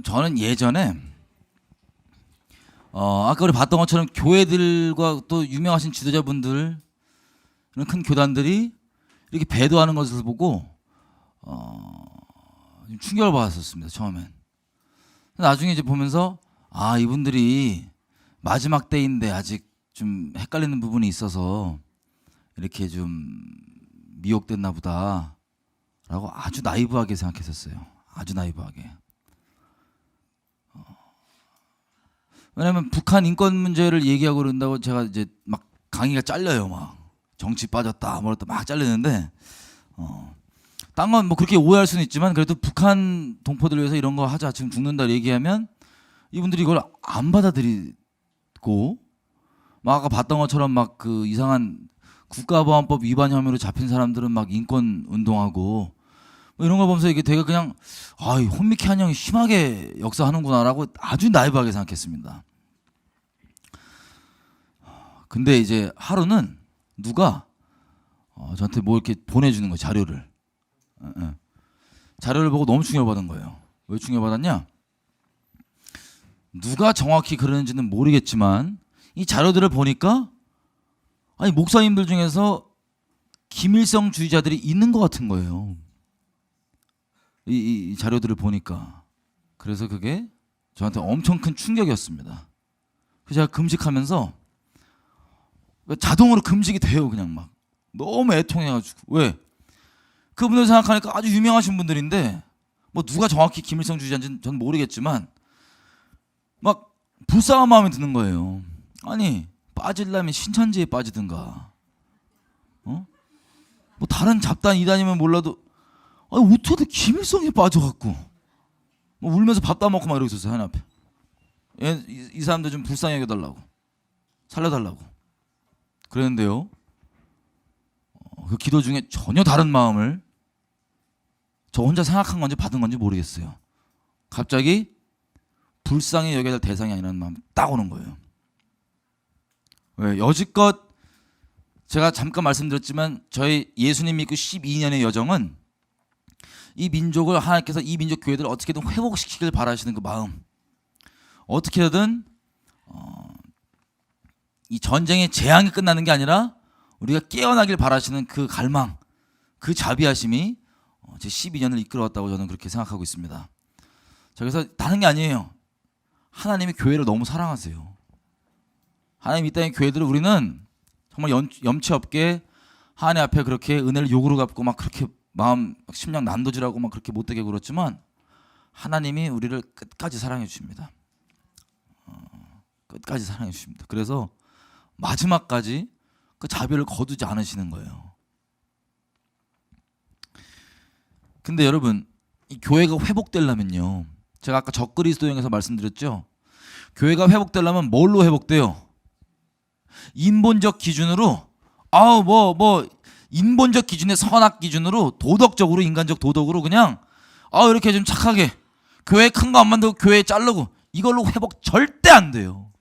저는 예전에 아까 우리 봤던 것처럼 교회들과 또 유명하신 지도자분들, 이런 큰 교단들이 이렇게 배도하는 것을 보고 좀 충격을 받았었습니다. 처음엔. 나중에 이제 보면서 이분들이 마지막 때인데 아직 좀 헷갈리는 부분이 있어서 이렇게 좀 미혹됐나 보다라고 아주 나이브하게 생각했었어요. 아주 나이브하게. 왜냐면 북한 인권 문제를 얘기하고 그런다고 제가 이제 막 강의가 잘려요. 막 정치 빠졌다 뭐랬다 막 잘리는데 딴 건 뭐 그렇게 오해할 수는 있지만 그래도 북한 동포들 위해서 이런 거 하자 지금 죽는다 얘기하면 이분들이 이걸 안 받아들이고 막 아까 봤던 것처럼 막 그 이상한 국가보안법 위반 혐의로 잡힌 사람들은 막 인권 운동하고 뭐 이런 걸 보면서 이게 되게 그냥 이 혼미케 한 형이 심하게 역사하는구나라고 아주 나이브하게 생각했습니다. 근데 이제 하루는 누가 저한테 뭐 이렇게 보내주는 거예요. 자료를. 자료를 보고 너무 충격받은 거예요. 왜 충격받았냐? 누가 정확히 그러는지는 모르겠지만 이 자료들을 보니까 목사님들 중에서 김일성주의자들이 있는 것 같은 거예요. 이 자료들을 보니까. 그래서 그게 저한테 엄청 큰 충격이었습니다. 그래서 제가 금식하면서 자동으로 금식이 돼요. 그냥 막 너무 애통해가지고. 왜? 그분들 생각하니까 아주 유명하신 분들인데 뭐 누가 정확히 김일성주의자인지는 전 모르겠지만 막 불쌍한 마음이 드는 거예요. 아니 빠지려면 신천지에 빠지든가 뭐 다른 잡단 이단이면 몰라도 어떻게 김일성에 빠져갖고 뭐 울면서 밥도 안 먹고 막 이러고 있었어요. 하나 앞에 이 사람들 좀 불쌍히 여겨달라고 살려달라고 그랬는데요. 그 기도 중에 전혀 다른 마음을 저 혼자 생각한 건지 받은 건지 모르겠어요. 갑자기 불쌍히 여겨야 될 대상이 아니라는 마음이 딱 오는 거예요. 왜? 여지껏 제가 잠깐 말씀드렸지만 저희 예수님 믿고 12년의 여정은 이 민족을 하나님께서 이 민족 교회들을 어떻게든 회복시키길 바라시는 그 마음, 어떻게든 이 전쟁의 재앙이 끝나는 게 아니라 우리가 깨어나길 바라시는 그 갈망, 그 자비하심이 제 12년을 이끌어왔다고 저는 그렇게 생각하고 있습니다. 그래서 다른 게 아니에요. 하나님이 교회를 너무 사랑하세요. 하나님 이 땅의 교회들을 우리는 정말 염치 없게 하나님 앞에 그렇게 은혜를 욕으로 갚고 막 그렇게 마음 심령 난도질하고 막 그렇게 못되게 굴었지만 하나님이 우리를 끝까지 사랑해 주십니다. 끝까지 사랑해 주십니다. 그래서 마지막까지 그 자비를 거두지 않으시는 거예요. 근데 여러분 이 교회가 회복되려면요, 제가 아까 적그리스도형에서 말씀드렸죠. 교회가 회복되려면 뭘로 회복돼요? 인본적 기준으로 인본적 기준의 선악 기준으로 도덕적으로 인간적 도덕으로 그냥 이렇게 좀 착하게 교회 큰 거 안 만들고 교회 자르고 이걸로 회복 절대 안 돼요.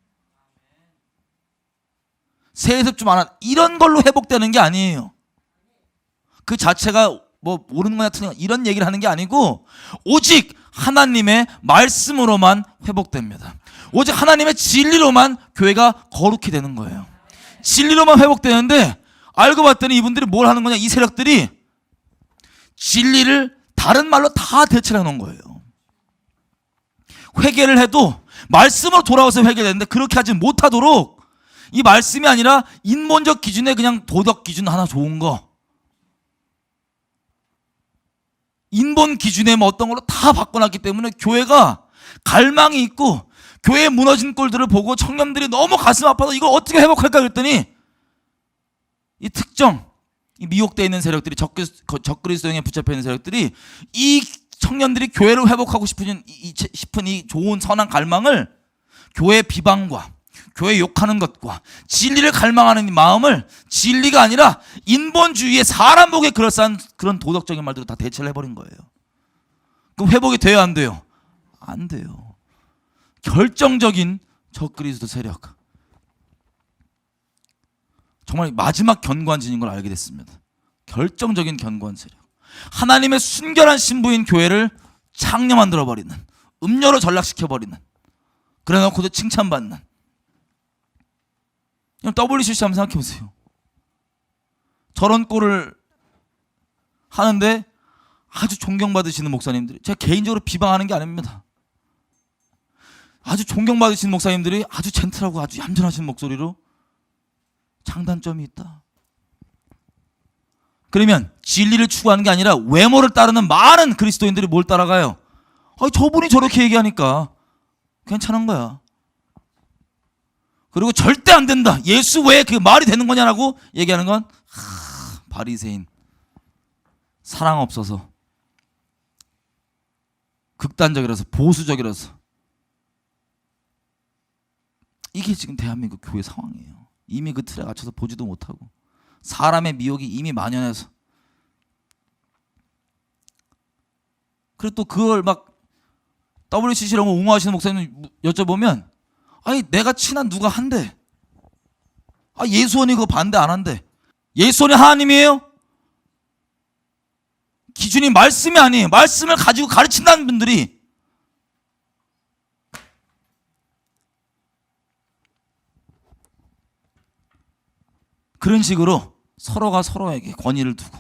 세습 좀 안 한 이런 걸로 회복되는 게 아니에요. 그 자체가 뭐 옳은 거냐 틀린 거냐 이런 얘기를 하는 게 아니고 오직 하나님의 말씀으로만 회복됩니다. 오직 하나님의 진리로만 교회가 거룩히 되는 거예요. 진리로만 회복되는데 알고 봤더니 이분들이 뭘 하는 거냐, 이 세력들이 진리를 다른 말로 다 대체해 놓은 거예요. 회개를 해도 말씀으로 돌아와서 회개되는데 그렇게 하지 못하도록 이 말씀이 아니라 인본적 기준에 그냥 도덕 기준 하나 좋은 거, 인본 기준에 뭐 어떤 걸로 다 바꿔놨기 때문에 교회가 갈망이 있고 교회의 무너진 꼴들을 보고 청년들이 너무 가슴 아파서 이걸 어떻게 회복할까 그랬더니 이 특정 이 미혹되어 있는 세력들이 적그리스도형에 붙잡혀 있는 세력들이 이 청년들이 교회를 회복하고 싶은 이 좋은 선한 갈망을 교회 비방과 교회 욕하는 것과 진리를 갈망하는 이 마음을 진리가 아니라 인본주의의 사람 보기에 그럴싸한 그런 도덕적인 말들로 다 대체를 해버린 거예요. 그럼 회복이 돼요 안 돼요? 안 돼요. 결정적인 적그리스도 세력, 정말 마지막 견고한진인 걸 알게 됐습니다. 결정적인 견고한 세력, 하나님의 순결한 신부인 교회를 창녀 만들어버리는 음료로 전락시켜버리는, 그래놓고도 칭찬받는. 그럼 WCC 한번 생각해보세요. 저런 꼴을 하는데 아주 존경받으시는 목사님들이, 제가 개인적으로 비방하는 게 아닙니다. 아주 존경받으시는 목사님들이 아주 젠틀하고 아주 얌전하신 목소리로 장단점이 있다. 그러면 진리를 추구하는 게 아니라 외모를 따르는 많은 그리스도인들이 뭘 따라가요? 저분이 저렇게 얘기하니까 괜찮은 거야. 그리고 절대 안 된다. 예수 외에 그 말이 되는 거냐라고 얘기하는 건 바리새인, 사랑 없어서, 극단적이라서, 보수적이라서. 이게 지금 대한민국 교회 상황이에요. 이미 그 틀에 갇혀서 보지도 못하고 사람의 미혹이 이미 만연해서. 그리고 또 그걸 막 WCC라고 옹호하시는 목사님 여쭤보면, 아니 내가 친한 누가 한대, 예수원이 그거 반대 안 한대. 예수원이 하나님이에요? 기준이 말씀이 아니에요. 말씀을 가지고 가르친다는 분들이 그런 식으로 서로가 서로에게 권위를 두고,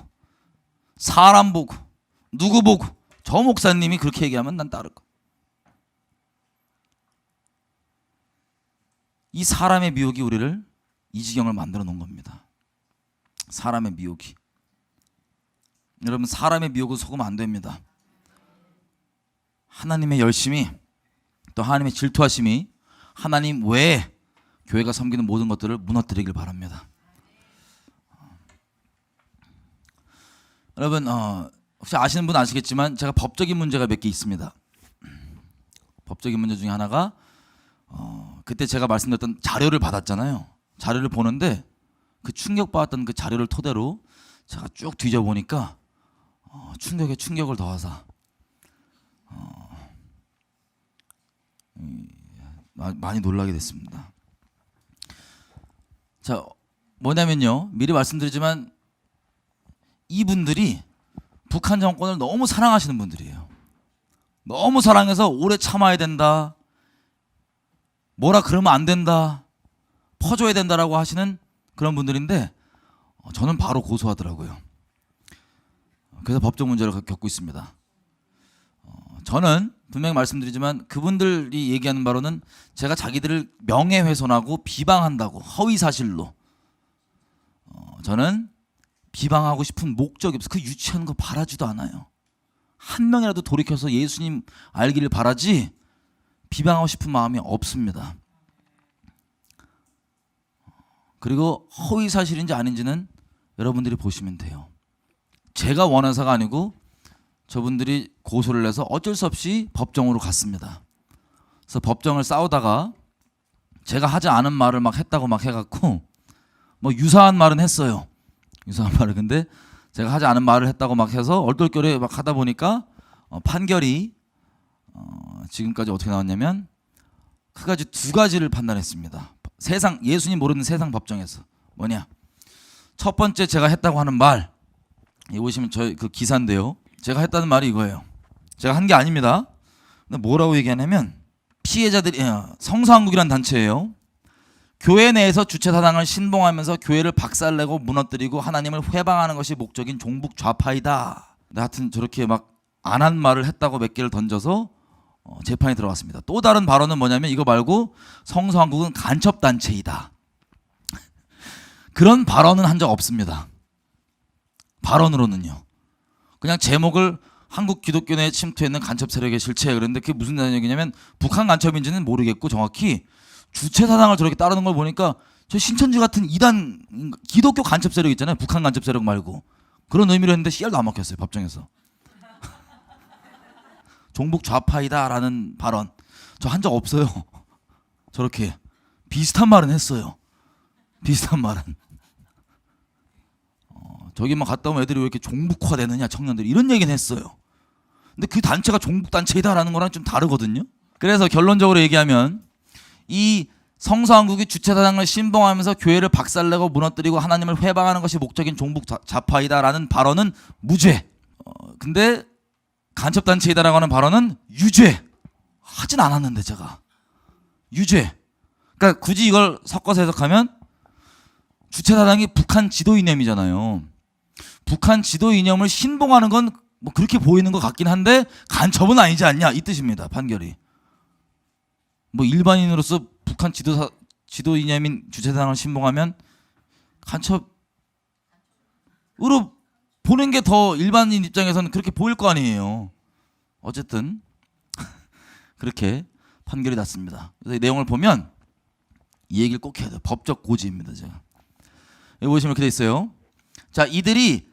사람 보고, 누구 보고, 저 목사님이 그렇게 얘기하면 난 따를 거야. 이 사람의 미혹이 우리를 이 지경을 만들어 놓은 겁니다. 사람의 미혹이. 여러분, 사람의 미혹을 속으면 안 됩니다. 하나님의 열심이, 또 하나님의 질투하심이 하나님 외에 교회가 섬기는 모든 것들을 무너뜨리길 바랍니다. 여러분, 혹시 아시는 분 아시겠지만 제가 법적인 문제가 몇 개 있습니다. 법적인 문제 중에 하나가 그때 제가 말씀드렸던 자료를 받았잖아요. 자료를 보는데 그 충격받았던 그 자료를 토대로 제가 쭉 뒤져보니까 충격에 충격을 더하사 많이 놀라게 됐습니다. 자, 뭐냐면요, 미리 말씀드리지만 이분들이 북한 정권을 너무 사랑하시는 분들이에요. 너무 사랑해서 오래 참아야 된다, 뭐라 그러면 안 된다, 퍼줘야 된다라고 하시는 그런 분들인데 저는 바로 고소하더라고요. 그래서 법적 문제를 겪고 있습니다. 저는 분명히 말씀드리지만 그분들이 얘기하는 바로는 제가 자기들을 명예훼손하고 비방한다고, 허위사실로. 저는 비방하고 싶은 목적이 없어. 그 유치한 거 바라지도 않아요. 한 명이라도 돌이켜서 예수님 알기를 바라지 비방하고 싶은 마음이 없습니다. 그리고 허위사실인지 아닌지는 여러분들이 보시면 돼요. 제가 원해서가 아니고 저분들이 고소를 해서 어쩔 수 없이 법정으로 갔습니다. 그래서 법정을 싸우다가 제가 하지 않은 말을 막 했다고 막 해갖고 뭐 유사한 말은 했어요. 유사한 말을. 근데 제가 하지 않은 말을 했다고 막 해서 얼떨결에 막 하다 보니까 판결이 지금까지 어떻게 나왔냐면 크게 두 가지를 판단했습니다. 세상, 예수님 모르는 세상 법정에서. 뭐냐, 첫 번째 제가 했다고 하는 말, 여기 보시면 저희 그 기사인데요, 제가 했다는 말이 이거예요. 제가 한 게 아닙니다. 근데 뭐라고 얘기하냐면, 피해자들이 성서한국이라는 단체예요. 교회 내에서 주체 사상을 신봉하면서 교회를 박살내고 무너뜨리고 하나님을 회방하는 것이 목적인 종북 좌파이다. 하여튼 저렇게 막 안 한 말을 했다고 몇 개를 던져서 재판이 들어갔습니다. 또 다른 발언은 뭐냐면 이거 말고 성서한국은 간첩단체이다. 그런 발언은 한 적 없습니다. 발언으로는요. 그냥 제목을 한국 기독교 내에 침투했는 간첩 세력의 실체, 그런데 그게 무슨 얘기냐면 북한 간첩인지는 모르겠고 정확히 주체 사상을 저렇게 따르는 걸 보니까 저 신천지 같은 이단 기독교 간첩 세력 있잖아요. 북한 간첩 세력 말고. 그런 의미로 했는데 씨알도 안 먹혔어요, 법정에서. 종북 좌파이다라는 발언 저 한 적 없어요. 저렇게 비슷한 말은 했어요. 비슷한 말은. 저기만 갔다 오면 애들이 왜 이렇게 종북화되느냐, 청년들이, 이런 얘기는 했어요. 근데 그 단체가 종북단체이다라는 거랑 좀 다르거든요. 그래서 결론적으로 얘기하면 이 성서한국이 주체사상을 신봉하면서 교회를 박살내고 무너뜨리고 하나님을 회방하는 것이 목적인 종북 좌파이다라는 발언은 무죄. 근데 간첩단체이다라고 하는 발언은 유죄. 섞진 않았는데 제가 유죄. 그러니까 굳이 이걸 섞어서 해석하면 주체 사상이 북한 지도 이념이잖아요. 북한 지도 이념을 신봉하는 건 뭐 그렇게 보이는 것 같긴 한데 간첩은 아니지 않냐 이 뜻입니다. 판결이. 뭐 일반인으로서 북한 지도 이념인 주체 사상을 신봉하면 간첩으로 보는 게 더 일반인 입장에서는 그렇게 보일 거 아니에요. 어쨌든 그렇게 판결이 났습니다. 그래서 이 내용을 보면 이 얘기를 꼭 해야 돼요. 법적 고지입니다. 제가 여기 보시면 이렇게 돼 있어요. 자, 이들이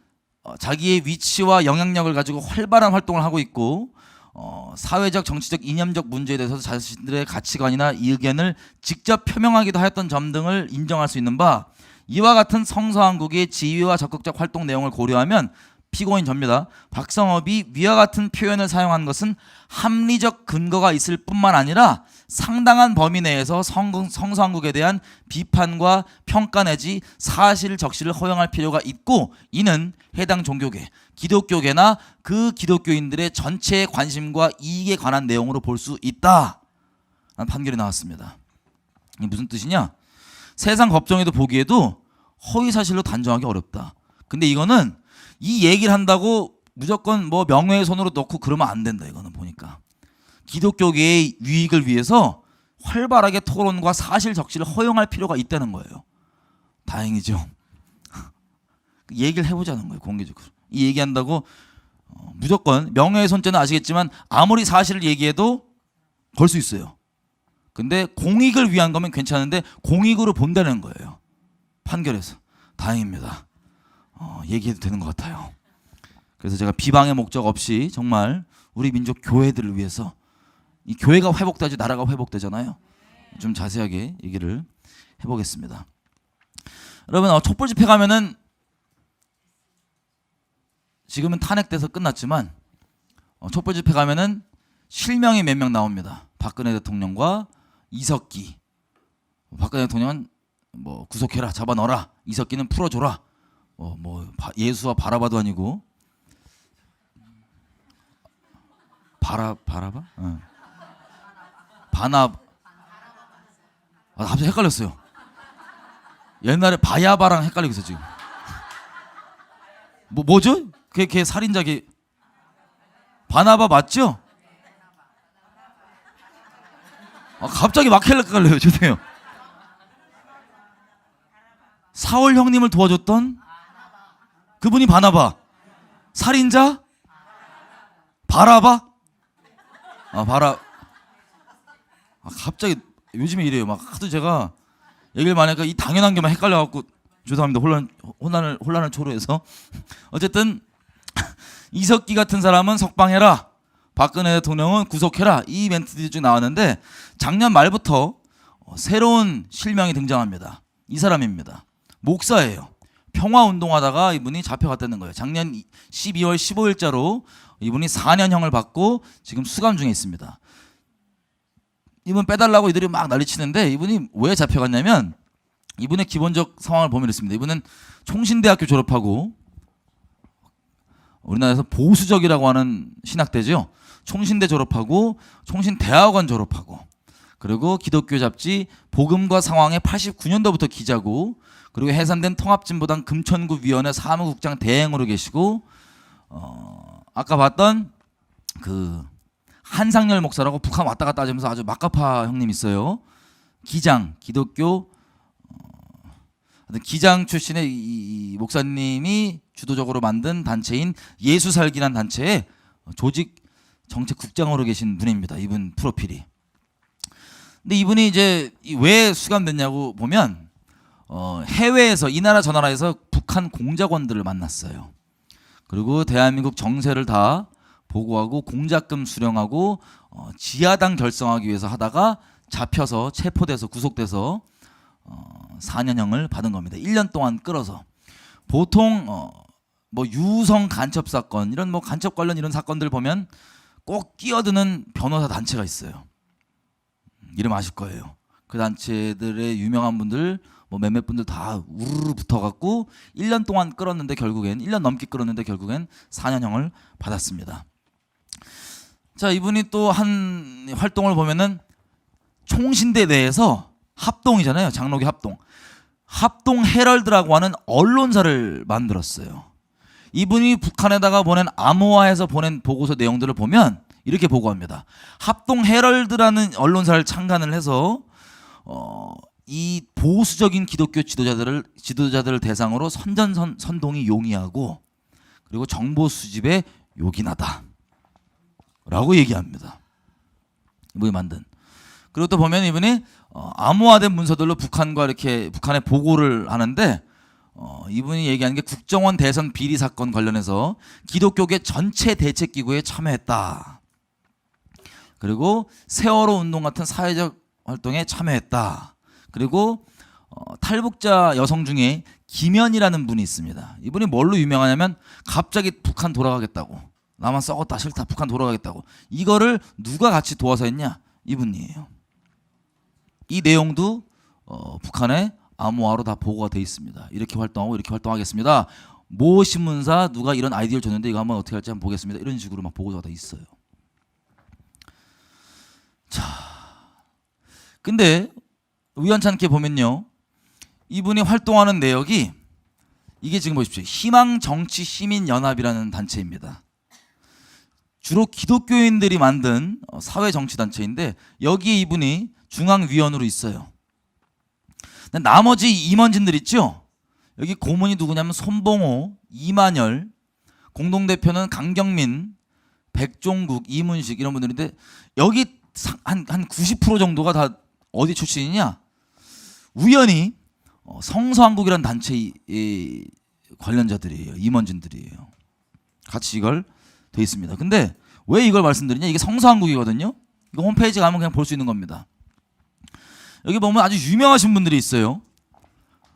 자기의 위치와 영향력을 가지고 활발한 활동을 하고 있고 사회적, 정치적, 이념적 문제에 대해서 자신들의 가치관이나 이 의견을 직접 표명하기도 하였던 점 등을 인정할 수 있는 바, 이와 같은 성서한국의 지휘와 적극적 활동 내용을 고려하면 피고인 접니다. 박성업이 위와 같은 표현을 사용한 것은 합리적 근거가 있을 뿐만 아니라 상당한 범위 내에서 성서한국에 대한 비판과 평가 내지 사실 적시를 허용할 필요가 있고, 이는 해당 종교계, 기독교계나 그 기독교인들의 전체의 관심과 이익에 관한 내용으로 볼 수 있다 라는 판결이 나왔습니다. 이게 무슨 뜻이냐? 세상 법정에도 보기에도 허위사실로 단정하기 어렵다. 근데 이거는 이 얘기를 한다고 무조건 뭐 명예훼손으로 넣고 그러면 안 된다. 이거는 보니까 기독교계의 유익을 위해서 활발하게 토론과 사실 적시를 허용할 필요가 있다는 거예요. 다행이죠. 얘기를 해보자는 거예요. 공개적으로 이 얘기한다고 무조건 명예훼손죄는 아시겠지만 아무리 사실을 얘기해도 걸 수 있어요. 근데 공익을 위한 거면 괜찮은데 공익으로 본다는 거예요. 판결에서. 다행입니다. 얘기해도 되는 것 같아요. 그래서 제가 비방의 목적 없이 정말 우리 민족 교회들을 위해서, 이 교회가 회복되지 나라가 회복되잖아요. 좀 자세하게 얘기를 해보겠습니다. 여러분, 촛불 집회 가면은 지금은 탄핵돼서 끝났지만 촛불 집회 가면은 실명이 몇 명 나옵니다. 박근혜 대통령과 이석기. 박근혜 대통령은 뭐 구속해라, 잡아 넣어라. 이석기는 풀어줘라. 예수와 바라바도 아니고 바라바? 응. 갑자기 헷갈렸어요. 옛날에 바야바랑 헷갈리고 있어 지금. 뭐죠? 걔 살인자 걔 바나바 맞죠? 갑자기 막 헷갈려요. 죄송해요. 사월 형님을 도와줬던 그분이 바나바. 살인자? 바라바? 갑자기 요즘에 이래요. 막 하도 제가 얘기를 많이 하니까 이 당연한 게만 헷갈려갖고 죄송합니다. 혼란을 초래해서. 어쨌든 이석기 같은 사람은 석방해라, 박근혜 대통령은 구속해라, 이 멘트들이 쭉 나왔는데 작년 말부터 새로운 실명이 등장합니다. 이 사람입니다. 목사예요. 평화운동하다가 이분이 잡혀갔다는 거예요. 작년 12월 15일자로 이분이 4년형을 받고 지금 수감 중에 있습니다. 이분 빼달라고 이들이 막 난리치는데 이분이 왜 잡혀갔냐면 이분의 기본적 상황을 보면 이렇습니다. 이분은 총신대학교 졸업하고, 우리나라에서 보수적이라고 하는 신학대죠. 총신대 졸업하고 총신대학원 졸업하고, 그리고 기독교 잡지 복음과 상황의 89년도부터 기자고, 그리고 해산된 통합진보당 금천구 위원회 사무국장 대행으로 계시고, 아까 봤던 그 한상열 목사라고 북한 왔다 갔다 하면서 아주 막가파 형님 있어요. 기장, 기독교 기장 출신의 이 목사님이 주도적으로 만든 단체인 예수살기란 단체의 조직 정책국장으로 계신 분입니다. 이분 프로필이. 근데 이분이 이제 왜 수감됐냐고 보면 해외에서 이 나라 저 나라에서 북한 공작원들을 만났어요. 그리고 대한민국 정세를 다 보고하고 공작금 수령하고 지하당 결성하기 위해서 하다가 잡혀서 체포돼서 구속돼서 4년형을 받은 겁니다. 1년 동안 끌어서. 보통 뭐 유성 간첩 사건, 이런 뭐 간첩 관련 이런 사건들 보면 꼭 끼어드는 변호사 단체가 있어요. 이름 아실 거예요. 그 단체들의 유명한 분들, 뭐 몇몇 분들 다 우르르 붙어갖고 1년 동안 끌었는데 결국엔 1년 넘게 끌었는데 결국엔 4년형을 받았습니다. 자, 이분이 또 한 활동을 보면은 총신대 내에서 합동이잖아요. 장로교 합동. 합동 헤럴드라고 하는 언론사를 만들었어요. 이분이 북한에다가 보낸 암호화해서 보낸 보고서 내용들을 보면 이렇게 보고합니다. 합동 헤럴드라는 언론사를 창간을 해서 이 보수적인 기독교 지도자들을 대상으로 선동이 용이하고 그리고 정보 수집에 요긴하다 라고 얘기합니다. 이분이 만든. 그리고 또 보면 이분이 암호화된 문서들로 북한과 이렇게 북한에 보고를 하는데 이분이 얘기하는 게 국정원 대선 비리 사건 관련해서 기독교계 전체 대책기구에 참여했다. 그리고 세월호 운동 같은 사회적 활동에 참여했다. 그리고 탈북자 여성 중에 김연이라는 분이 있습니다. 이분이 뭘로 유명하냐면 갑자기 북한 돌아가겠다고. 나만 썩었다 싫다 북한 돌아가겠다고. 이거를 누가 같이 도와서 했냐? 이분이에요. 이 내용도 북한에 암호화로 다 보고가 돼 있습니다. 이렇게 활동하고 이렇게 활동하겠습니다. 모 신문사 누가 이런 아이디어를 줬는데 이거 한번 어떻게 할지 한번 보겠습니다. 이런 식으로 막 보고가 돼 있어요. 자, 근데 우연찮게 보면요, 이분이 활동하는 내역이 이게 지금 보십시오. 희망정치시민연합이라는 단체입니다. 주로 기독교인들이 만든 사회정치단체인데 여기에 이분이 중앙위원으로 있어요. 나머지 임원진들 있죠? 여기 고문이 누구냐면 손봉호, 이만열, 공동대표는 강경민, 백종국, 이문식 이런 분들인데 여기 한 90% 정도가 다 어디 출신이냐? 우연히 성서한국이라는 단체의 관련자들이에요. 임원진들이에요. 같이 이걸 돼 있습니다. 근데 왜 이걸 말씀드리냐? 이게 성서한국이거든요. 이거 홈페이지 가면 그냥 볼 수 있는 겁니다. 여기 보면 아주 유명하신 분들이 있어요.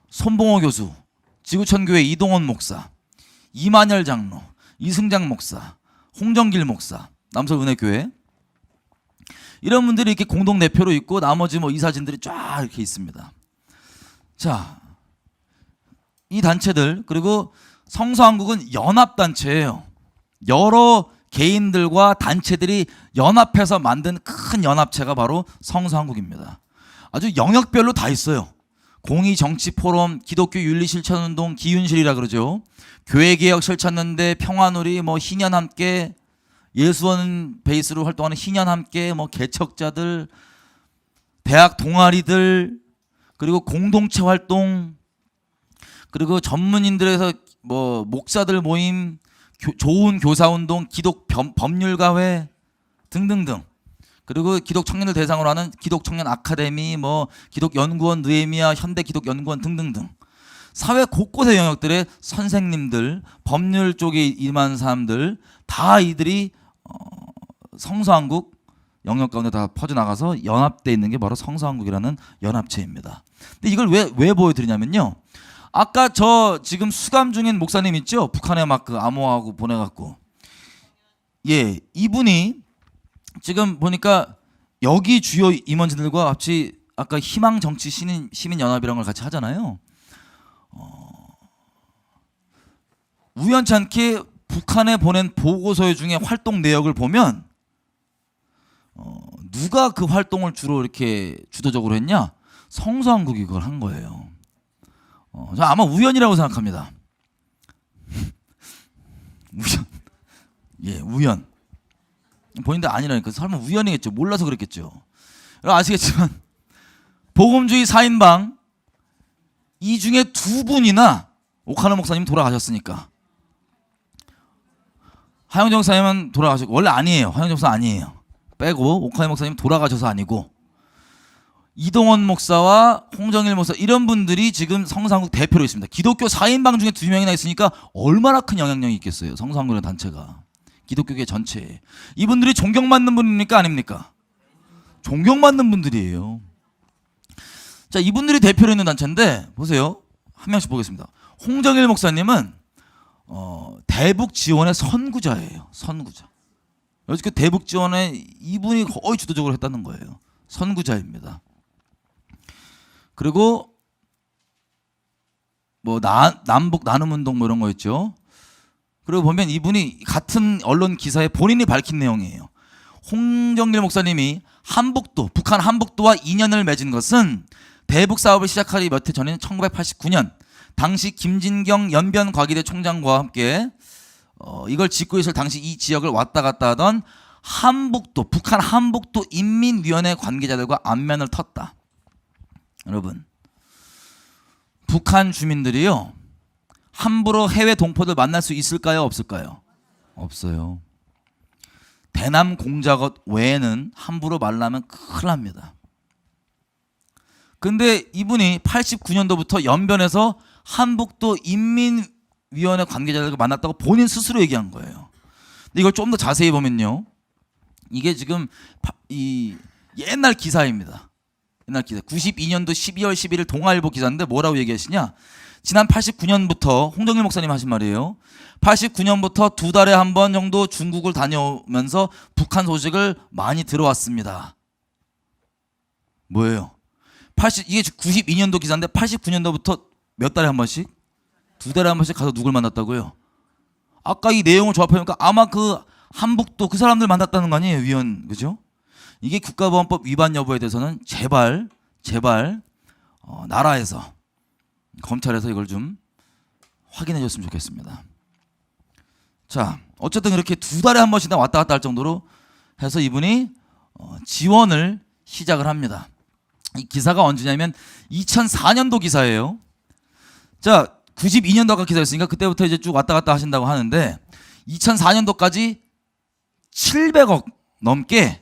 손봉호 교수, 지구촌교회 이동원 목사, 이만열 장로, 이승장 목사, 홍정길 목사, 남서은혜교회 이런 분들이 이렇게 공동 대표로 있고 나머지 뭐 이사진들이 쫙 이렇게 있습니다. 자, 이 단체들 그리고 성서한국은 연합단체예요. 여러 개인들과 단체들이 연합해서 만든 큰 연합체가 바로 성서한국입니다. 아주 영역별로 다 있어요. 공의정치포럼, 기독교윤리실천운동, 기윤실이라 그러죠. 교회개혁실천연대, 평화놀이, 뭐 희년함께, 예수원 베이스로 활동하는 희년함께, 뭐 개척자들, 대학 동아리들, 그리고 공동체 활동, 그리고 전문인들에서 뭐 목사들 모임, 좋은 교사운동, 기독 법률가회 등등등. 그리고 기독 청년을 대상으로 하는 기독 청년 아카데미, 뭐 기독 연구원 느헤미야, 현대 기독 연구원 등등등. 사회 곳곳의 영역들의 선생님들, 법률 쪽에 임한 사람들 다 이들이 성서한국 영역 가운데 다 퍼져나가서 연합돼 있는 게 바로 성서한국이라는 연합체입니다. 근데 이걸 왜 보여드리냐면요. 아까 저 지금 수감 중인 목사님 있죠? 북한에 막 그 암호하고 보내갖고. 예, 이분이 지금 보니까 여기 주요 임원진들과 같이 아까 희망정치 시민연합이라는 걸 같이 하잖아요. 우연찮게 북한에 보낸 보고서 중에 활동 내역을 보면 누가 그 활동을 주로 이렇게 주도적으로 했냐? 성서한국이 그걸 한 거예요. 아마 우연이라고 생각합니다. 우연. 예, 우연. 본인들 아니라니까. 설마 우연이겠죠. 몰라서 그랬겠죠. 아시겠지만 복음주의 4인방 이 중에 2분이나 오카노 목사님 돌아가셨으니까. 하영정 목사님은 돌아가셨고 원래 아니에요. 하영정 목사 아니에요. 빼고 오카노 목사님 돌아가셔서 아니고 이동원 목사와 홍정일 목사 이런 분들이 지금 성서한국 대표로 있습니다. 기독교 4인방 중에 2명이나 있으니까 얼마나 큰 영향력이 있겠어요. 성서한국이라는 단체가. 기독교계 전체에. 이분들이 존경받는 분입니까? 아닙니까? 존경받는 분들이에요. 자, 이분들이 대표로 있는 단체인데 보세요. 한 명씩 보겠습니다. 홍정일 목사님은 대북 지원의 선구자예요. 선구자. 여지껏 대북 지원에 이분이 거의 주도적으로 했다는 거예요. 선구자입니다. 그리고 뭐 남북 나눔 운동 뭐 이런 거 있죠. 그리고 보면 이분이 같은 언론 기사에 본인이 밝힌 내용이에요. 홍정길 목사님이 북한 한북도와 인연을 맺은 것은 대북 사업을 시작하기 몇 해 전인 1989년 당시 김진경 연변과기대 총장과 함께 이걸 짓고 있을 당시 이 지역을 왔다 갔다 하던 북한 한북도 인민위원회 관계자들과 안면을 텄다. 여러분, 북한 주민들이요 함부로 해외 동포들 만날 수 있을까요? 없을까요? 없어요. 대남 공작업 외에는 함부로 만나면 큰일 납니다. 근데 이분이 89년도부터 연변에서 한북도 인민위원회 관계자들과 만났다고 본인 스스로 얘기한 거예요. 근데 이걸 좀 더 자세히 보면요, 이게 지금 이 옛날 기사입니다. 옛날 기사. 92년도 12월 11일 동아일보 기사인데 뭐라고 얘기하시냐? 지난 89년부터 홍정일 목사님 하신 말이에요. 89년부터 2달에 한 번 정도 중국을 다녀오면서 북한 소식을 많이 들어왔습니다. 뭐예요? 이게 92년도 기사인데 89년도부터 몇 달에 한 번씩? 2달에 한 번씩 가서 누굴 만났다고요? 아까 이 내용을 조합해보니까 아마 그 한북도 그 사람들 만났다는 거 아니에요, 위원, 그죠? 이게 국가보안법 위반 여부에 대해서는 제발 나라에서 검찰에서 이걸 좀 확인해 줬으면 좋겠습니다. 자, 어쨌든 이렇게 2달에 한 번씩 왔다 갔다 할 정도로 해서 이분이 지원을 시작을 합니다. 이 기사가 언제냐면 2004년도 기사예요. 자, 92년도 아까 기사였으니까 그때부터 이제 쭉 왔다 갔다 하신다고 하는데 2004년도까지 700억 넘게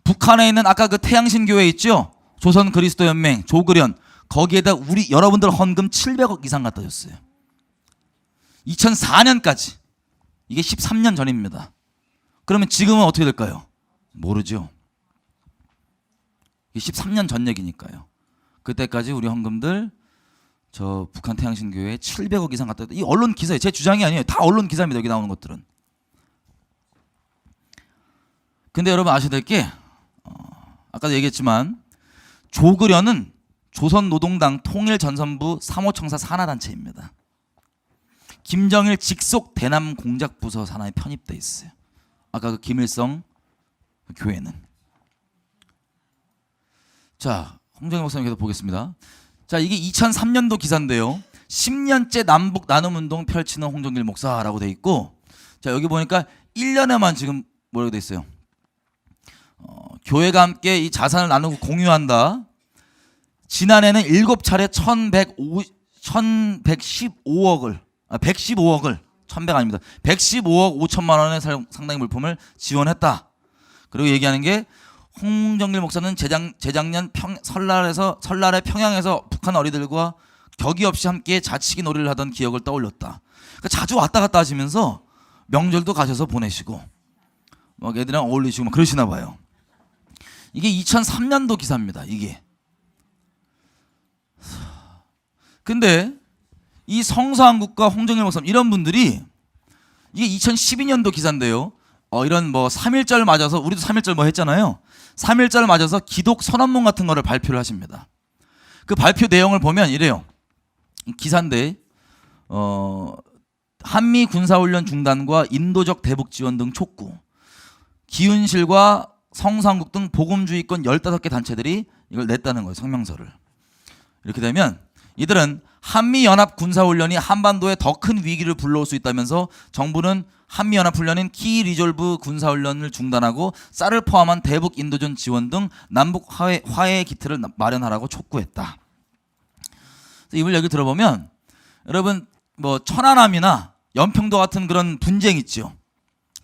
북한에 있는 아까 그 태양신 교회 있죠? 조선 그리스도 연맹 조그련, 거기에다 여러분들 헌금 700억 이상 갖다 줬어요. 2004년까지. 이게 13년 전입니다. 그러면 지금은 어떻게 될까요? 모르죠. 이게 13년 전 얘기니까요. 그때까지 우리 헌금들 저 북한 태양신교회에 700억 이상 갖다 줬다. 이 언론 기사예요. 제 주장이 아니에요. 다 언론 기사입니다. 여기 나오는 것들은. 근데 여러분 아셔야 될 게 아까도 얘기했지만 조그련은 조선노동당 통일전선부 3호청사 산하단체입니다. 김정일 직속 대남 공작부서 산하에 편입돼 있어요. 아까 그 김일성 교회는. 자, 홍정일 목사님께서 보겠습니다. 자, 이게 2003년도 기사인데요. 10년째 남북 나눔운동 펼치는 홍정길 목사라고 돼 있고, 자, 여기 보니까 1년에만 지금 뭐라고 돼 있어요? 교회가 함께 이 자산을 나누고 공유한다. 지난해는 7차례 115억을 1100 아닙니다. 115억 5천만 원의 상당의 물품을 지원했다. 그리고 얘기하는 게 홍정길 목사는 재작년 설날에 평양에서 북한 어린이들과 격이 없이 함께 자치기 놀이를 하던 기억을 떠올렸다. 그러니까 자주 왔다 갔다 하시면서 명절도 가셔서 보내시고 막 애들이랑 어울리시고 막 그러시나 봐요. 이게 2003년도 기사입니다. 이게. 근데 이 성서한국과 홍정일 목사님 이런 분들이 이게 2012년도 기사인데요. 이런 뭐 3.1절 맞아서 우리도 3.1절 뭐 했잖아요. 3.1절 맞아서 기독 선언문 같은 거를 발표를 하십니다. 그 발표 내용을 보면 이래요. 기사인데 한미 군사훈련 중단과 인도적 대북 지원 등 촉구. 기훈실과 성서한국 등 복음주의권 15개 단체들이 이걸 냈다는 거예요. 성명서를. 이렇게 되면 이들은 한미연합 군사훈련이 한반도에 더 큰 위기를 불러올 수 있다면서 정부는 한미연합훈련인 키 리졸브 군사훈련을 중단하고 쌀을 포함한 대북 인도전 지원 등 남북 화해의 기틀을 마련하라고 촉구했다. 이걸 여기 들어보면 여러분 뭐 천안함이나 연평도 같은 그런 분쟁 있죠.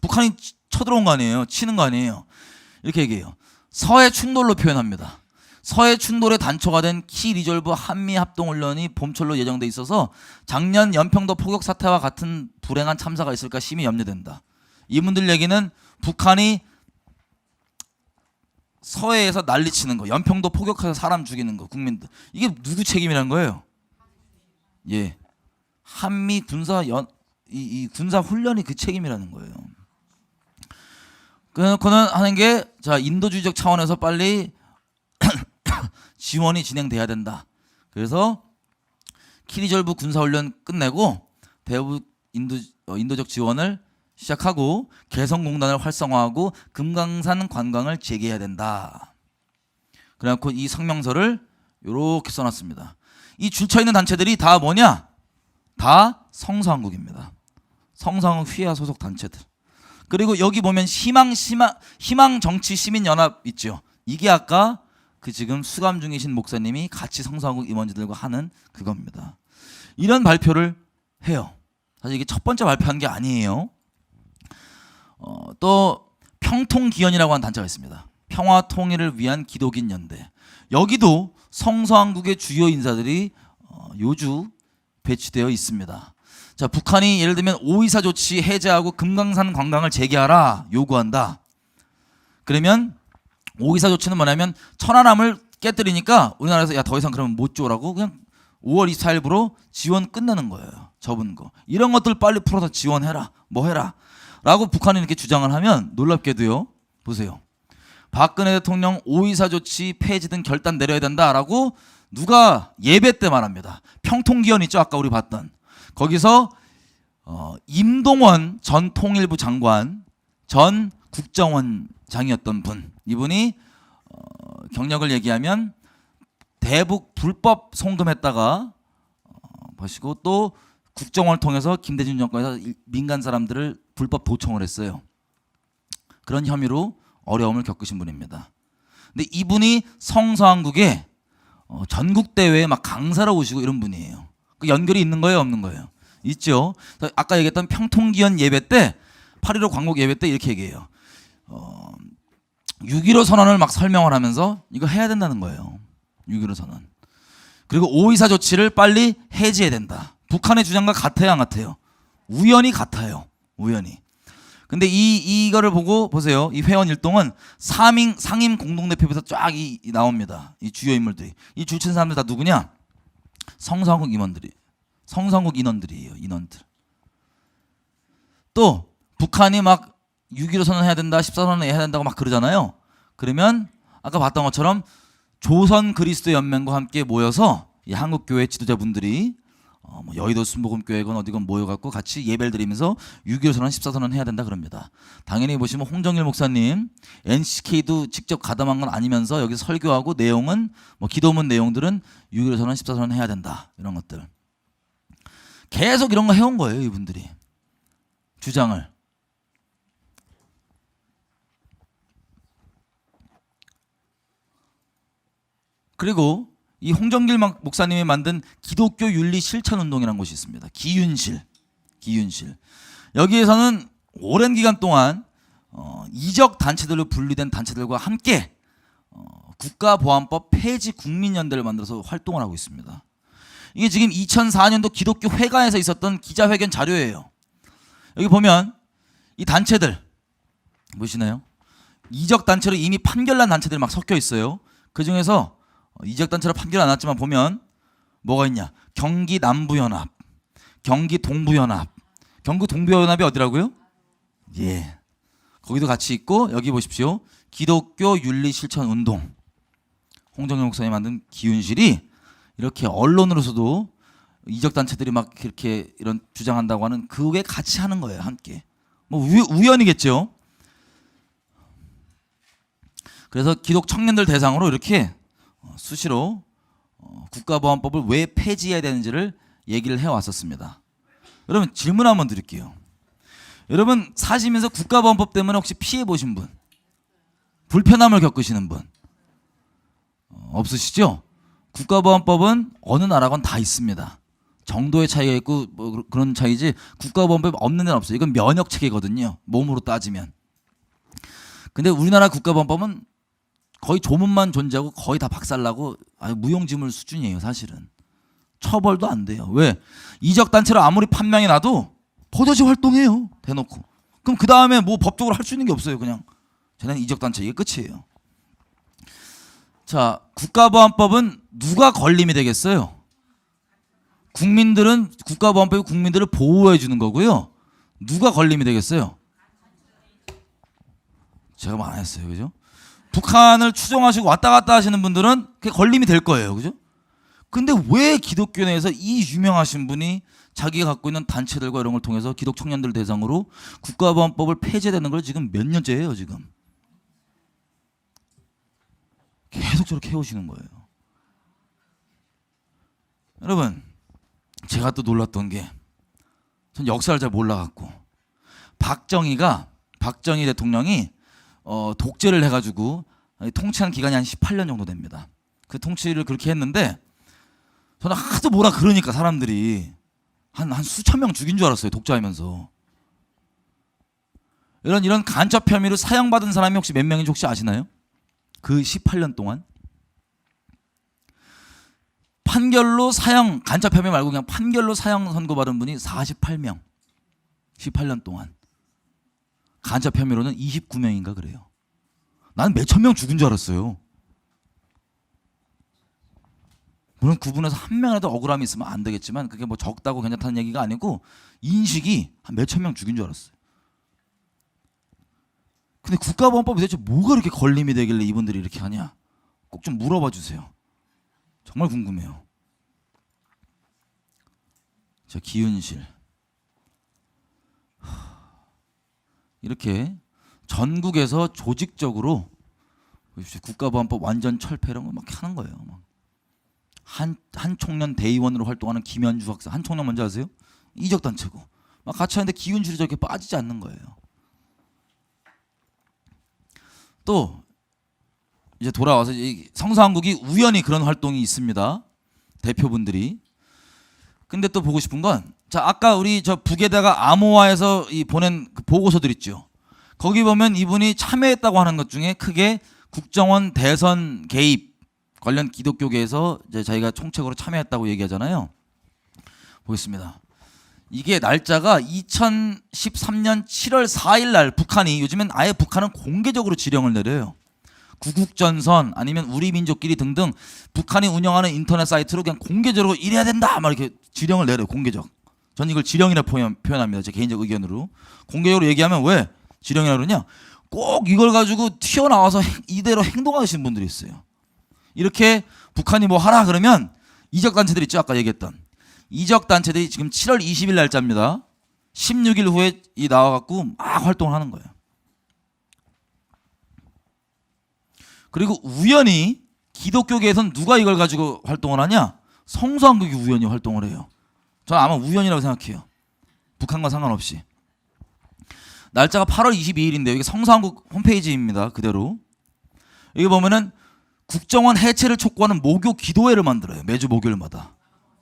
북한이 쳐들어온 거 아니에요. 치는 거 아니에요. 이렇게 얘기해요. 서해 충돌로 표현합니다. 서해 충돌의 단초가 된 키 리졸브 한미 합동훈련이 봄철로 예정돼 있어서 작년 연평도 포격 사태와 같은 불행한 참사가 있을까 심히 염려된다. 이분들 얘기는 북한이 서해에서 난리치는 거, 연평도 포격해서 사람 죽이는 거, 국민들 이게 누구 책임이란 거예요? 예, 한미 이 군사 훈련이 그 책임이라는 거예요. 그는 하는 게 자 인도주의적 차원에서 빨리 지원이 진행돼야 된다. 그래서 키리졸브 군사훈련 끝내고 대북 인도적 지원을 시작하고 개성공단을 활성화하고 금강산 관광을 재개해야 된다. 그래갖고 이 성명서를 이렇게 써놨습니다. 이 줄쳐 있는 단체들이 다 뭐냐? 다 성서한국입니다. 성서한국 휘하 소속 단체들. 그리고 여기 보면 희망정치시민연합 있죠. 이게 아까 그 지금 수감 중이신 목사님이 같이 성서한국 임원진들과 하는 그겁니다. 이런 발표를 해요. 사실 이게 첫 번째 발표한 게 아니에요. 또 평통기원이라고 하는 단체가 있습니다. 평화통일을 위한 기독인 연대. 여기도 성서한국의 주요 인사들이 요주 배치되어 있습니다. 자, 북한이 예를 들면 5.24 조치 해제하고 금강산 관광을 재개하라 요구한다. 그러면 5.24 조치는 뭐냐면 천안함을 깨뜨리니까 우리나라에서 야 더 이상 그러면 못 줘라고 그냥 5월 24일부로 지원 끝내는 거예요. 접은 거. 이런 것들 빨리 풀어서 지원해라. 뭐 해라. 라고 북한이 이렇게 주장을 하면 놀랍게도요. 보세요. 박근혜 대통령 5.24 조치 폐지 등 결단 내려야 된다라고 누가 예배 때 말합니다. 평통기원 있죠. 아까 우리 봤던. 거기서 임동원 전 통일부 장관 전 국정원장이었던 분. 이분이 경력을 얘기하면 대북 불법 송금했다가 보시고 또 국정원을 통해서 김대중 정권에서 민간 사람들을 불법 도청을 했어요. 그런 혐의로 어려움을 겪으신 분입니다. 근데 이분이 성서한국에 전국 대회에 막 강사로 오시고 이런 분이에요. 그 연결이 있는 거예요, 없는 거예요? 있죠. 아까 얘기했던 평통기원 예배 때 8.15 광복 예배 때 이렇게 얘기해요. 6.15 선언을 막 설명을 하면서 이거 해야 된다는 거예요. 6.15 선언. 그리고 5.24 조치를 빨리 해지해야 된다. 북한의 주장과 같아요, 안 같아요? 우연히 같아요. 우연히. 근데 이거를 보고 보세요. 이 회원 일동은 상임 공동대표부터 쫙 나옵니다. 이 주요 인물들이. 이 줄친 사람들 다 누구냐? 성서한국 임원들이. 성서한국 인원들이에요. 인원들. 또 북한이 막 6.15 선언 해야 된다, 14선언 해야 된다고 막 그러잖아요. 그러면 아까 봤던 것처럼 조선 그리스도 연맹과 함께 모여서 이 한국교회 지도자분들이 뭐 여의도 순복음교회건 어디건 모여갖고 같이 예배를 드리면서 6.15 선언, 14선언 해야 된다 그럽니다. 당연히 보시면 홍정일 목사님 NCK도 직접 가담한 건 아니면서 여기 설교하고 내용은 뭐 기도문 내용들은 6.15 선언, 14선언 해야 된다 이런 것들 계속 이런 거 해온 거예요. 이분들이 주장을. 그리고 이 홍정길 목사님이 만든 기독교 윤리 실천 운동이라는 곳이 있습니다. 기윤실. 여기에서는 오랜 기간 동안 이적 단체들로 분리된 단체들과 함께 국가보안법 폐지 국민연대를 만들어서 활동을 하고 있습니다. 이게 지금 2004년도 기독교 회가에서 있었던 기자회견 자료예요. 여기 보면 이 단체들 보시나요? 이적 단체로 이미 판결난 단체들이 막 섞여 있어요. 그 중에서 이적 단체로 판결 안 났지만 보면 뭐가 있냐? 경기 남부연합, 경기 동부연합. 경기 동부연합이 어디라고요? 예, 거기도 같이 있고 여기 보십시오. 기독교 윤리 실천 운동. 홍정일 목사님 만든 기윤실이 이렇게 언론으로서도 이적 단체들이 막 이렇게 이런 주장한다고 하는 그게 같이 하는 거예요. 함께. 뭐 우연이겠죠. 그래서 기독 청년들 대상으로 이렇게 수시로 국가보안법을 왜 폐지해야 되는지를 얘기를 해왔었습니다. 여러분 질문 한번 드릴게요. 여러분 사시면서 국가보안법 때문에 혹시 피해 보신 분, 불편함을 겪으시는 분 없으시죠? 국가보안법은 어느 나라건 다 있습니다. 정도의 차이가 있고 뭐 그런 차이지 국가보안법이 없는 데는 없어요. 이건 면역 체계거든요. 몸으로 따지면. 근데 우리나라 국가보안법은 거의 조문만 존재하고 거의 다 박살나고 아주 무용지물 수준이에요. 사실은. 처벌도 안 돼요. 왜? 이적 단체로 아무리 판명이 나도 버젓이 활동해요. 대놓고. 그럼 그 다음에 뭐 법적으로 할 수 있는 게 없어요. 그냥 쟤는 이적 단체 이게 끝이에요. 자, 국가보안법은 누가 걸림이 되겠어요? 국민들은 국가보안법이 국민들을 보호해 주는 거고요. 누가 걸림이 되겠어요? 제가 말 안 했어요. 그죠? 북한을 추종하시고 왔다 갔다 하시는 분들은 그게 걸림이 될 거예요. 그죠? 근데 왜 기독교 내에서 이 유명하신 분이 자기가 갖고 있는 단체들과 이런 걸 통해서 기독 청년들 대상으로 국가보안법을 폐지되는 걸 지금 몇 년째예요. 지금 계속 저렇게 해오시는 거예요. 여러분, 제가 또 놀랐던 게, 전 역사를 잘 몰라갖고 박정희 대통령이 독재를 해가지고 통치한 기간이 한 18년 정도 됩니다. 그 통치를 그렇게 했는데 저는 하도 뭐라 그러니까 사람들이 한 수천 명 죽인 줄 알았어요. 독재하면서. 이런 간첩 혐의로 사형받은 사람이 혹시 몇 명인지 혹시 아시나요? 그 18년 동안 판결로 사형, 간첩 혐의 말고 그냥 판결로 사형 선고받은 분이 48명. 18년 동안. 간첩 혐의로는 29명인가 그래요. 난 몇천 명 죽은 줄 알았어요. 물론 구분해서 한 명이라도 억울함이 있으면 안 되겠지만 그게 뭐 적다고 괜찮다는 얘기가 아니고 인식이 한 몇천 명 죽인 줄 알았어요. 근데 국가보안법이 대체 뭐가 이렇게 걸림이 되길래 이분들이 이렇게 하냐? 꼭 좀 물어봐 주세요. 정말 궁금해요. 자, 기윤실. 이렇게 전국에서 조직적으로 국가보안법 완전 철폐 이런 거 막 하는 거예요. 한 총련 대의원으로 활동하는 김현주 학사. 한 총련 뭔지 아세요? 이적단체고. 막 같이 하는데 기윤실이 저렇게 빠지지 않는 거예요. 또 이제 돌아와서 성서한국이 우연히 그런 활동이 있습니다. 대표분들이. 근데 또 보고 싶은 건, 자, 아까 우리 저 북에다가 암호화해서 보낸 그 보고서들 있죠. 거기 보면 이분이 참여했다고 하는 것 중에 크게 국정원 대선 개입 관련 기독교계에서 이제 자기가 총책으로 참여했다고 얘기하잖아요. 보겠습니다. 이게 날짜가 2013년 7월 4일 날 북한이, 요즘엔 아예 북한은 공개적으로 지령을 내려요. 구국전선 아니면 우리민족끼리 등등 북한이 운영하는 인터넷 사이트로 그냥 공개적으로 이래야 된다 막 이렇게 지령을 내려요. 공개적. 전 이걸 지령이라 표현합니다. 제 개인적 의견으로. 공개적으로 얘기하면 왜 지령이라 그러냐? 꼭 이걸 가지고 튀어나와서 이대로 행동하시는 분들이 있어요. 이렇게 북한이 뭐 하라 그러면 이적단체들 있죠. 아까 얘기했던 이적단체들이 지금 7월 20일 날짜입니다. 16일 후에 나와갖고 막 활동을 하는 거예요. 그리고 우연히 기독교계에서는 누가 이걸 가지고 활동을 하냐? 성서한국이 우연히 활동을 해요. 저는 아마 우연이라고 생각해요. 북한과 상관없이. 날짜가 8월 22일인데요. 이게 성서한국 홈페이지입니다. 그대로. 여기 보면은 국정원 해체를 촉구하는 목요 기도회를 만들어요. 매주 목요일마다.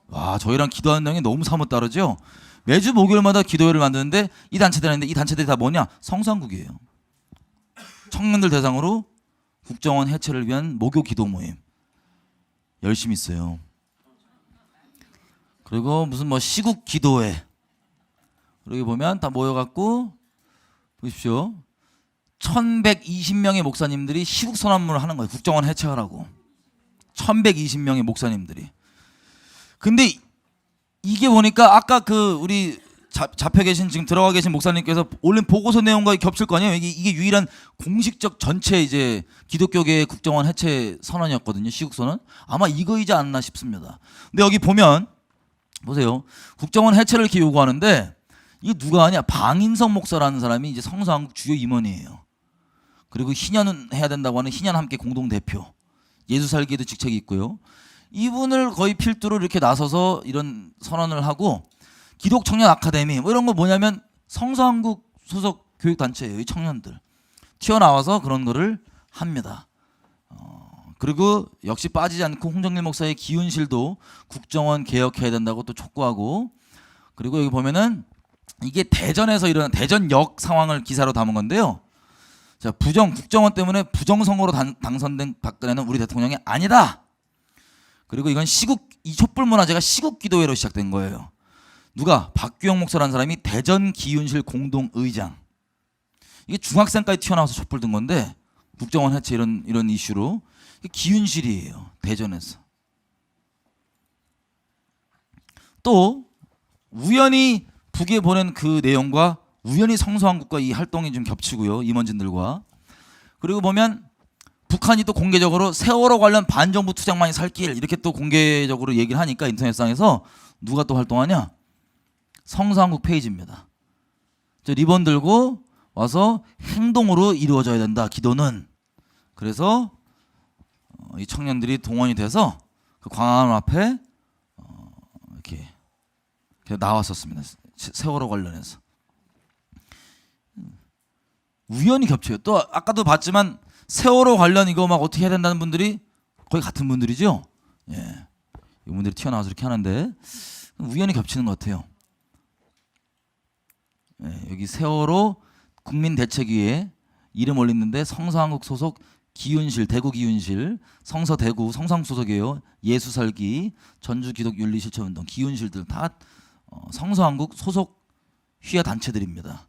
와, 저희랑 기도하는 내용이 너무 사뭇 다르죠? 매주 목요일마다 기도회를 만드는데 이 단체들이 있는데 이 단체들이 다 뭐냐? 성서한국이에요. 청년들 대상으로 국정원 해체를 위한 목요 기도 모임 열심히 있어요. 그리고 무슨 뭐 시국 기도회, 여기 보면 다 모여갖고 보십시오. 1120명의 목사님들이 시국 선언문을 하는 거예요. 국정원 해체하라고. 1120명의 목사님들이. 근데 이게 보니까 아까 그 우리 잡혀 계신, 지금 들어가 계신 목사님께서 올린 보고서 내용과 겹칠 거 아니에요. 이게 유일한 공식적 전체 이제 기독교계의 국정원 해체 선언이었거든요. 시국 선언. 아마 이거이지 않나 싶습니다. 근데 여기 보면 보세요. 국정원 해체를 이렇게 요구하는데 이게 누가 하냐? 방인성 목사라는 사람이 이제 성서한국 주요 임원이에요. 그리고 희년은 해야 된다고 하는 희년 함께 공동 대표. 예수 살기에도 직책이 있고요. 이분을 거의 필두로 이렇게 나서서 이런 선언을 하고, 기독 청년 아카데미 뭐 이런 거 뭐냐면 성서한국 소속 교육 단체예요. 이 청년들 튀어나와서 그런 거를 합니다. 그리고 역시 빠지지 않고 홍정일 목사의 기윤실도 국정원 개혁해야 된다고 또 촉구하고, 그리고 여기 보면은 이게 대전에서 일어난 대전역 상황을 기사로 담은 건데요. 자, 국정원 때문에 부정선거로 당선된 박근혜는 우리 대통령이 아니다. 그리고 이건 이 촛불 문화제가 시국 기도회로 시작된 거예요. 누가? 박규영 목사라는 사람이 대전 기윤실 공동의장. 이게 중학생까지 튀어나와서 촛불 든 건데, 국정원 해체 이런 이슈로. 기윤실이에요. 대전에서. 또 우연히 북에 보낸 그 내용과 우연히 성서한국과 이 활동이 좀 겹치고요. 임원진들과. 그리고 보면 북한이 또 공개적으로 세월호 관련 반정부 투쟁만이 살 길 이렇게 또 공개적으로 얘기를 하니까 인터넷상에서 누가 또 활동하냐? 성서한국 페이지입니다. 저 리본 들고 와서 행동으로 이루어져야 된다. 기도는. 그래서 이 청년들이 동원이 돼서 그 광화문 앞에 이렇게 나왔었습니다. 세월호 관련해서. 우연히 겹쳐요. 또 아까도 봤지만 세월호 관련 이거 막 어떻게 해야 된다는 분들이 거의 같은 분들이죠. 예, 이분들이 튀어나와서 이렇게 하는데 우연히 겹치는 것 같아요. 예, 여기 세월호 국민대책위에 이름 올렸는데 성서한국 소속 기윤실, 대구 기윤실, 성서 대구, 성상국 소속이에요. 예수설기, 전주기독윤리실천운동, 기윤실들 다 성서한국 소속 휘하 단체들입니다.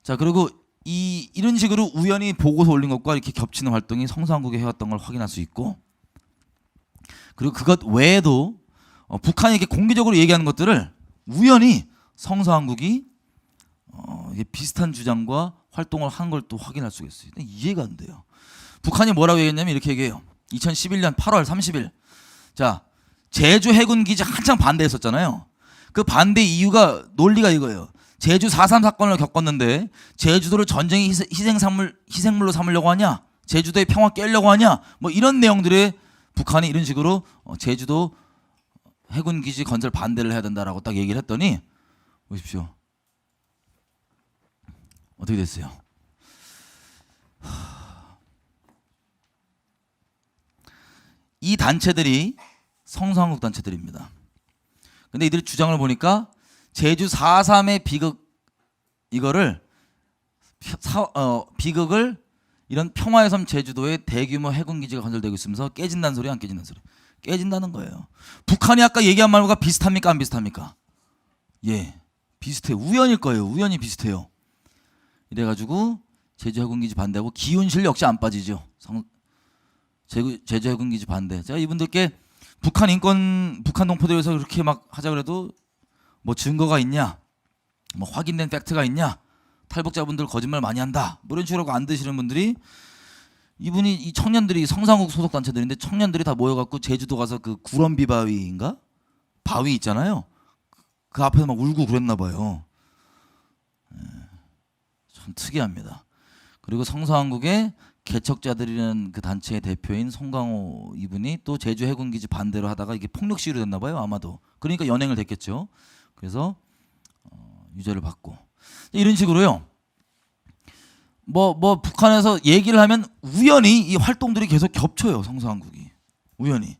자, 그리고 이런 식으로 우연히 보고서 올린 것과 이렇게 겹치는 활동이 성서한국에 해왔던 걸 확인할 수 있고, 그리고 그것 외에도 북한이 이렇게 공개적으로 얘기하는 것들을 우연히 성서한국이 이게 비슷한 주장과 활동을 한 걸 또 확인할 수가 있어요. 이해가 안 돼요. 북한이 뭐라고 얘기했냐면 이렇게 얘기해요. 2011년 8월 30일. 자, 제주 해군 기지 한창 반대했었잖아요. 그 반대 이유가 논리가 이거예요. 제주 4.3 사건을 겪었는데 제주도를 전쟁의 희생물로 삼으려고 하냐? 제주도의 평화 깨려고 하냐? 뭐 이런 내용들에 북한이 이런 식으로 제주도 해군 기지 건설 반대를 해야 된다라고 딱 얘기를 했더니 보십시오. 어떻게 됐어요? 이 단체들이 성서한국 단체들입니다. 근데 이들이 주장을 보니까 제주 4.3의 비극을 이런 평화의 섬 제주도에 대규모 해군 기지가 건설되고 있으면서 깨진다는 소리, 안 깨진다는 소리? 깨진다는 거예요. 북한이 아까 얘기한 말과 비슷합니까, 안 비슷합니까? 예, 비슷해요. 우연일 거예요. 우연히 비슷해요. 이래가지고 제주 해군기지 반대하고 기윤실 역시 안 빠지죠. 제주 해군기지 반대. 제가 이분들께 북한 동포들에서 그렇게 막 하자 그래도 뭐 증거가 있냐, 뭐 확인된 팩트가 있냐, 탈북자분들 거짓말 많이 한다, 뭐 이런 식으로 안 드시는 분들이 이 청년들이 성상국 소속 단체들인데 청년들이 다 모여갖고 제주도 가서 그 구럼비 바위인가 바위 있잖아요. 그 앞에서 막 울고 그랬나 봐요. 참 특이합니다. 그리고 성서한국의 개척자들이라는 그 단체의 대표인 송강호 이분이 또 제주 해군기지 반대로 하다가 이게 폭력 시위로 됐나 봐요. 아마도. 그러니까 연행을 됐겠죠. 그래서 유죄를 받고 이런 식으로요. 뭐 북한에서 얘기를 하면 우연히 이 활동들이 계속 겹쳐요. 성서한국이 우연히.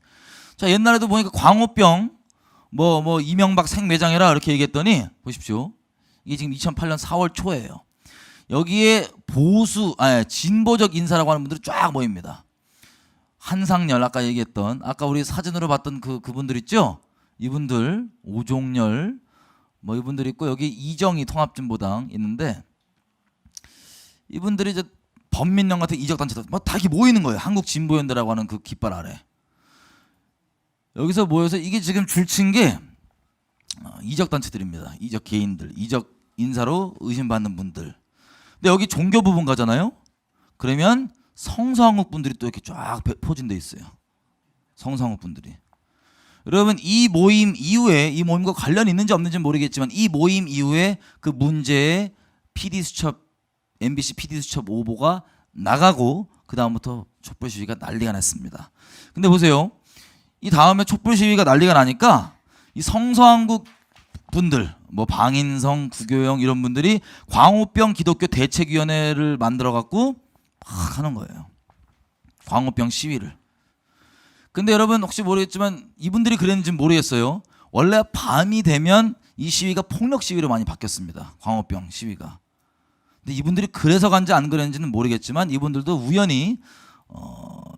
자, 옛날에도 보니까 광우병 뭐 이명박 생매장해라 이렇게 얘기했더니 보십시오. 이게 지금 2008년 4월 초예요. 여기에 진보적 인사라고 하는 분들이 쫙 모입니다. 한상열 아까 얘기했던 아까 우리 사진으로 봤던 그분들 있죠? 이분들 오종열 뭐 이분들 있고 여기 이정희 통합진보당 있는데 이분들이 이제 범민령 같은 이적 단체들 뭐 다 이렇게 모이는 거예요. 한국진보연대라고 하는 그 깃발 아래. 여기서 모여서 이게 지금 줄친 게 이적 단체들입니다. 이적 개인들, 이적 인사로 의심받는 분들. 근데 여기 종교 부분 가잖아요. 그러면 성서한국 분들이 또 이렇게 쫙 포진돼 있어요. 성서한국 분들이. 여러분 이 모임 이후에 이 모임과 관련이 있는지 없는지는 모르겠지만 이 모임 이후에 그 문제의 MBC PD수첩 오보가 나가고 그 다음부터 촛불 시위가 난리가 났습니다. 근데 보세요. 이 다음에 촛불 시위가 난리가 나니까 이 성서한국 분들 뭐 방인성, 구교영 이런 분들이 광우병 기독교 대책위원회를 만들어 갖고 막 하는 거예요. 광우병 시위를. 근데 여러분 혹시 모르겠지만 이분들이 그랬는지 모르겠어요. 원래 밤이 되면 이 시위가 폭력 시위로 많이 바뀌었습니다. 광우병 시위가. 근데 이분들이 그래서 간지 안 그랬는지는 모르겠지만 이분들도 우연히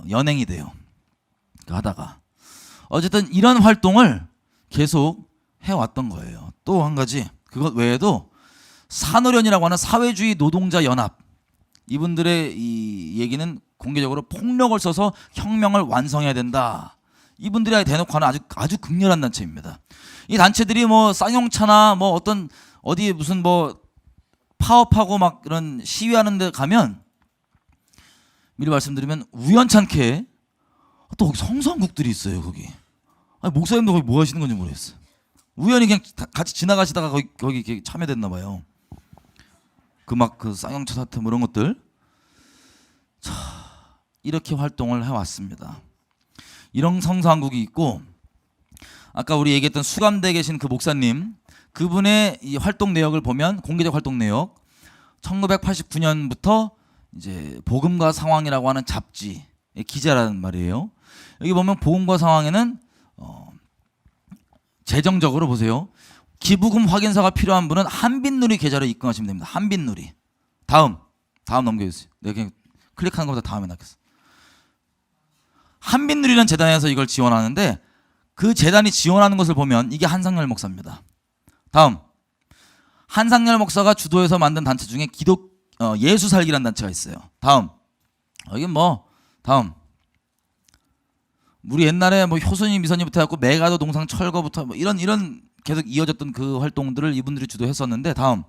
연행이 돼요. 하다가 어쨌든 이런 활동을 계속 해왔던 거예요. 또 한 가지 그것 외에도 산오련이라고 하는 사회주의 노동자 연합 이분들의 이 얘기는 공개적으로 폭력을 써서 혁명을 완성해야 된다. 이분들이 대놓고 하는 아주 극렬한 단체입니다. 이 단체들이 뭐 쌍용차나 뭐 어떤 어디 무슨 뭐 파업하고 막 이런 시위하는 데 가면 미리 말씀드리면 우연찮게 또 거기 성서한국들이 있어요. 거기. 아니, 목사님도 거기 뭐 하시는 건지 모르겠어요. 우연히 그냥 같이 지나가시다가 거기 이렇게 참여됐나 봐요. 그 쌍용차 사태 뭐 이런 것들. 자, 이렇게 활동을 해왔습니다. 이런 성서한국이 있고, 아까 우리 얘기했던 수감대에 계신 그 목사님, 그분의 이 활동 내역을 보면, 공개적 활동 내역, 1989년부터 이제 복음과 상황이라고 하는 잡지의 기자라는 말이에요. 여기 보면 복음과 상황에는 재정적으로 보세요. 기부금 확인서가 필요한 분은 한빛누리 계좌로 입금하시면 됩니다. 한빛누리. 다음 넘겨주세요. 내가 그냥 클릭하는 것보다 다음에 낫겠어. 한빛누리라는 재단에서 이걸 지원하는데, 그 재단이 지원하는 것을 보면 이게 한상열 목사입니다. 다음, 한상열 목사가 주도해서 만든 단체 중에 예수살기라는 단체가 있어요. 다음, 여기 다음, 우리 옛날에 효순이 미선이부터 해갖고 메가도 동상 철거부터 이런 계속 이어졌던 그 활동들을 이분들이 주도했었는데, 다음,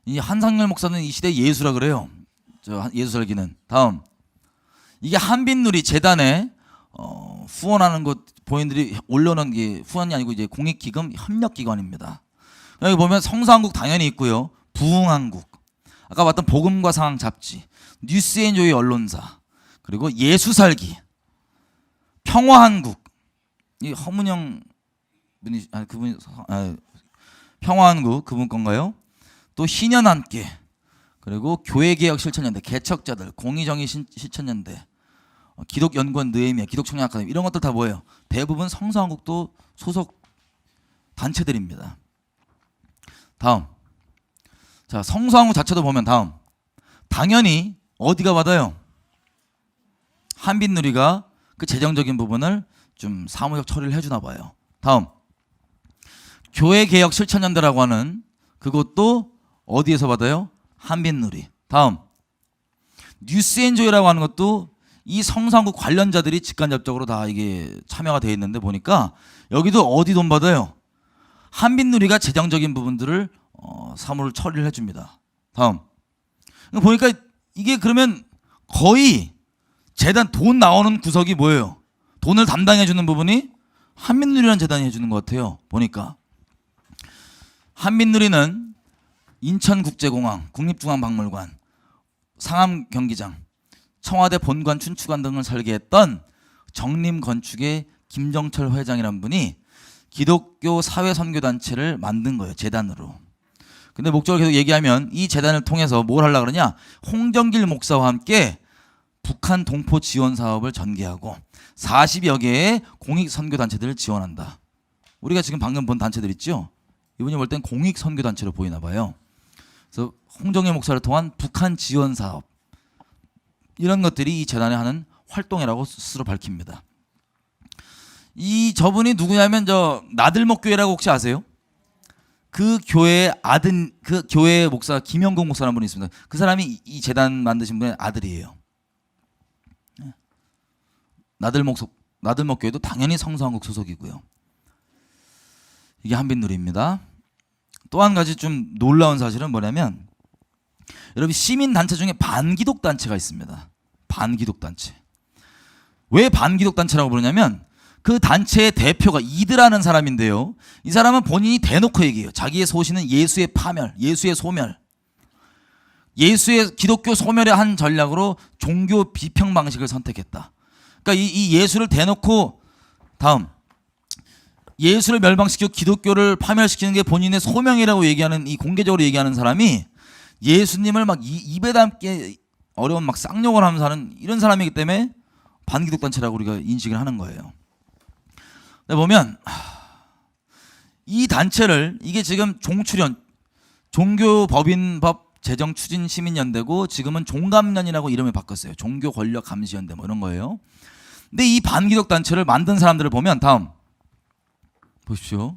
이 한상열 목사는 이 시대 예수라 그래요. 예수살기는. 다음, 이게 한빛누리 재단에 후원하는 것 본인들이 올려놓은 게 후원이 아니고 이제 공익기금 협력기관입니다. 여기 보면 성서한국 당연히 있고요. 부흥한국, 아까 봤던 복음과 상황 잡지, 뉴스앤조이 언론사, 그리고 예수살기, 평화한국, 이 허문영 분이 평화한국 그분 건가요? 또 희년함께, 그리고 교회개혁 실천연대, 개척자들, 공의정의 실천연대, 기독연구원 느헤미야, 기독청년 아카데미, 이런 것들 다 뭐예요? 대부분 성서한국도 소속 단체들입니다. 다음, 자, 성서한국 자체도 보면 다음, 당연히 어디가 받아요? 한빛누리가 그 재정적인 부분을 좀 사무적 처리를 해주나 봐요. 다음, 교회개혁 실천연대라고 하는 그것도 어디에서 받아요? 한빛누리. 다음, 뉴스앤조이라고 하는 것도 이 성서한국 관련자들이 직간접적으로 다 이게 참여가 되어 있는데, 보니까 여기도 어디 돈 받아요? 한빛누리가 재정적인 부분들을 사무를 처리를 해줍니다. 다음, 보니까 이게 그러면 거의 재단 돈 나오는 구석이 뭐예요? 돈을 담당해주는 부분이 한빛누리라는 재단이 해주는 것 같아요. 보니까 한빛누리는 인천국제공항, 국립중앙박물관, 상암경기장, 청와대 본관 춘추관 등을 설계했던 정림건축의 김정철 회장이라는 분이 기독교 사회선교단체를 만든 거예요. 재단으로. 근데 목적을 계속 얘기하면 이 재단을 통해서 뭘 하려고 그러냐, 홍정길 목사와 함께 북한 동포 지원 사업을 전개하고 40여 개의 공익선교단체들을 지원한다. 우리가 지금 방금 본 단체들 있죠? 이분이 볼 땐 공익선교단체로 보이나 봐요. 그래서 홍정길 목사를 통한 북한 지원 사업, 이런 것들이 이 재단이 하는 활동이라고 스스로 밝힙니다. 저분이 누구냐면 나들목 교회라고 혹시 아세요? 그 교회의 그 교회의 목사 김영국 목사라는 분이 있습니다. 그 사람이 이 재단 만드신 분의 아들이에요. 나들목 교회도 당연히 성서한국 소속이고요. 이게 한빛누리입니다. 또 한 가지 좀 놀라운 사실은 뭐냐면, 여러분, 시민단체 중에 반기독단체가 있습니다. 반기독단체. 왜 반기독단체라고 부르냐면, 그 단체의 대표가 이드라는 사람인데요, 이 사람은 본인이 대놓고 얘기해요. 자기의 소신은 예수의 파멸, 예수의 소멸, 예수의 기독교 소멸의 한 전략으로 종교 비평 방식을 선택했다. 그러니까 이 예수를 대놓고, 다음, 예수를 멸망시키고 기독교를 파멸시키는 게 본인의 소명이라고 얘기하는, 이 공개적으로 얘기하는 사람이 예수님을 막 입에 담기 어려운 막 쌍욕을 하면서 하는 이런 사람이기 때문에 반기독단체라고 우리가 인식을 하는 거예요. 근데 보면 이 단체를, 이게 지금 종교법인법 재정추진시민연대고 지금은 종감련이라고 이름을 바꿨어요. 종교권력감시연대 뭐 이런 거예요. 근데 이 반기독단체를 만든 사람들을 보면, 다음 보십시오.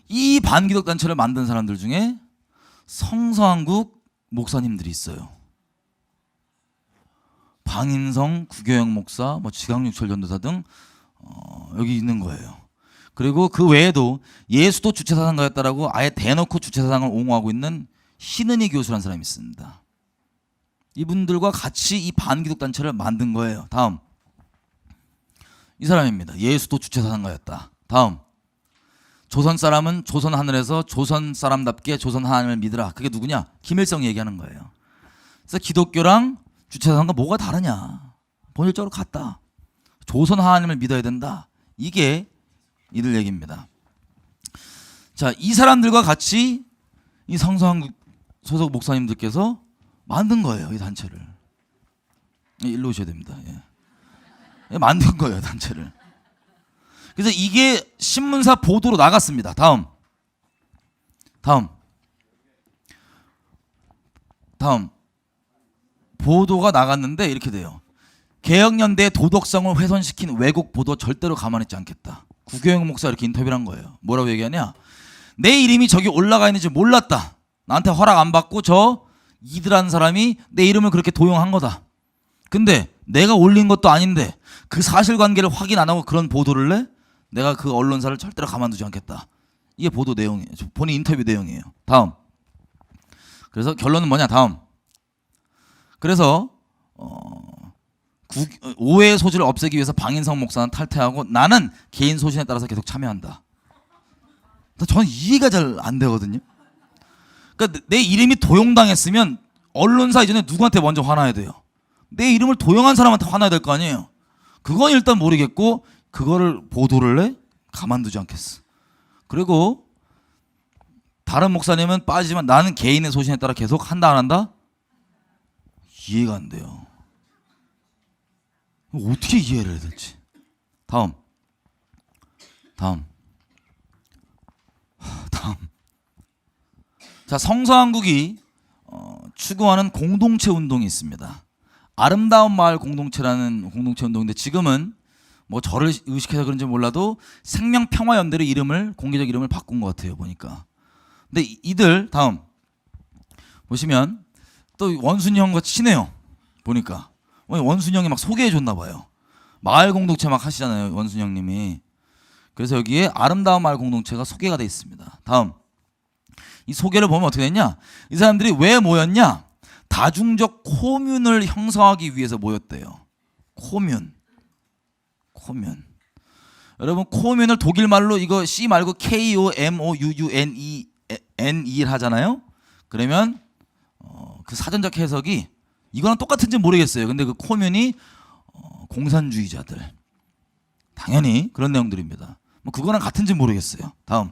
이 반기독단체를 만든 사람들 중에 성서한국 목사님들이 있어요. 방인성 구교영 목사, 지강육철 전도사 등 여기 있는 거예요. 그리고 그 외에도 예수도 주체사상가였다라고 아예 대놓고 주체사상을 옹호하고 있는 신은희 교수라는 사람이 있습니다. 이분들과 같이 이 반기독단체를 만든 거예요. 다음, 이 사람입니다. 예수도 주체사상가였다. 다음, 조선 사람은 조선 하늘에서 조선 사람답게 조선 하나님을 믿으라. 그게 누구냐? 김일성 얘기하는 거예요. 그래서 기독교랑 주체사상과 뭐가 다르냐? 본질적으로 같다. 조선 하나님을 믿어야 된다. 이게 이들 얘기입니다. 자, 이 사람들과 같이 이 성서한국 소속 목사님들께서 만든 거예요, 이 단체를. 일로 오셔야 됩니다. 예. 만든 거예요, 단체를. 그래서 이게 신문사 보도로 나갔습니다. 다음 보도가 나갔는데 이렇게 돼요. 개혁연대의 도덕성을 훼손시킨 왜곡 보도 절대로 가만히 있지 않겠다. 구교영 목사 이렇게 인터뷰를 한 거예요. 뭐라고 얘기하냐? 내 이름이 저기 올라가 있는지 몰랐다. 나한테 허락 안 받고 저 이드라는 사람이 내 이름을 그렇게 도용한 거다. 근데 내가 올린 것도 아닌데 그 사실관계를 확인 안 하고 그런 보도를 내? 내가 그 언론사를 절대로 가만두지 않겠다. 이게 보도 내용이에요. 본인 인터뷰 내용이에요. 다음. 그래서 결론은 뭐냐? 다음. 그래서 오해의 소지를 없애기 위해서 방인성 목사는 탈퇴하고 나는 개인 소신에 따라서 계속 참여한다. 저는 이해가 잘 안 되거든요. 그러니까 내 이름이 도용당했으면 언론사 이전에 누구한테 먼저 화나야 돼요? 내 이름을 도용한 사람한테 화나야 될 거 아니에요. 그건 일단 모르겠고 그거를 보도를 해? 가만두지 않겠어. 그리고 다른 목사님은 빠지지만 나는 개인의 소신에 따라 계속 한다 안 한다? 이해가 안 돼요. 어떻게 이해를 해야 될지. 다음. 자, 성서한국이 추구하는 공동체 운동이 있습니다. 아름다운 마을 공동체라는 공동체 운동인데 지금은 뭐 저를 의식해서 그런지 몰라도 생명평화연대로 이름을 공개적 이름을 바꾼 것 같아요 보니까. 근데 이들 다음 보시면 또 원순이 형과 친해요 보니까. 원순이 형이 막 소개해 줬나 봐요. 마을 공동체 막 하시잖아요 원순이 형님이. 그래서 여기에 아름다운 마을 공동체가 소개가 돼 있습니다. 다음. 이 소개를 보면 어떻게 됐냐? 이 사람들이 왜 모였냐? 다중적 코뮌을 형성하기 위해서 모였대요. 코뮌. 여러분 코뮌을 독일 말로 이거 C 말고 KOMOUNENE 하잖아요. 그러면 그 사전적 해석이 이거랑 똑같은지 모르겠어요. 근데 그 코뮌이 공산주의자들. 당연히 그런 내용들입니다. 뭐 그거랑 같은지 모르겠어요. 다음.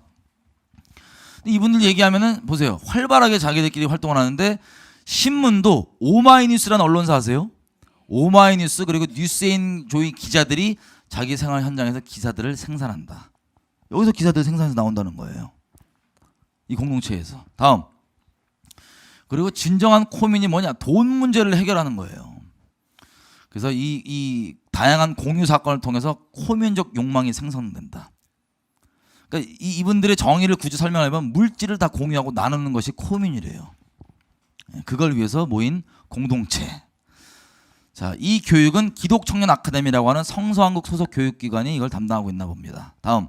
이분들 얘기하면은 보세요. 활발하게 자기들끼리 활동을 하는데 신문도 오마이뉴스라는 언론사 아세요? 오마이뉴스 그리고 뉴스앤조이 기자들이 자기 생활 현장에서 기사들을 생산한다. 여기서 기사들 생산해서 나온다는 거예요. 이 공동체에서. 다음. 그리고 진정한 코민이 뭐냐? 돈 문제를 해결하는 거예요. 그래서 이 다양한 공유 사건을 통해서 코민적 욕망이 생성된다. 그러니까 이분들의 정의를 굳이 설명하면 물질을 다 공유하고 나누는 것이 코민이래요. 그걸 위해서 모인 공동체. 자, 이 교육은 기독청년 아카데미라고 하는 성서한국 소속 교육기관이 이걸 담당하고 있나 봅니다. 다음.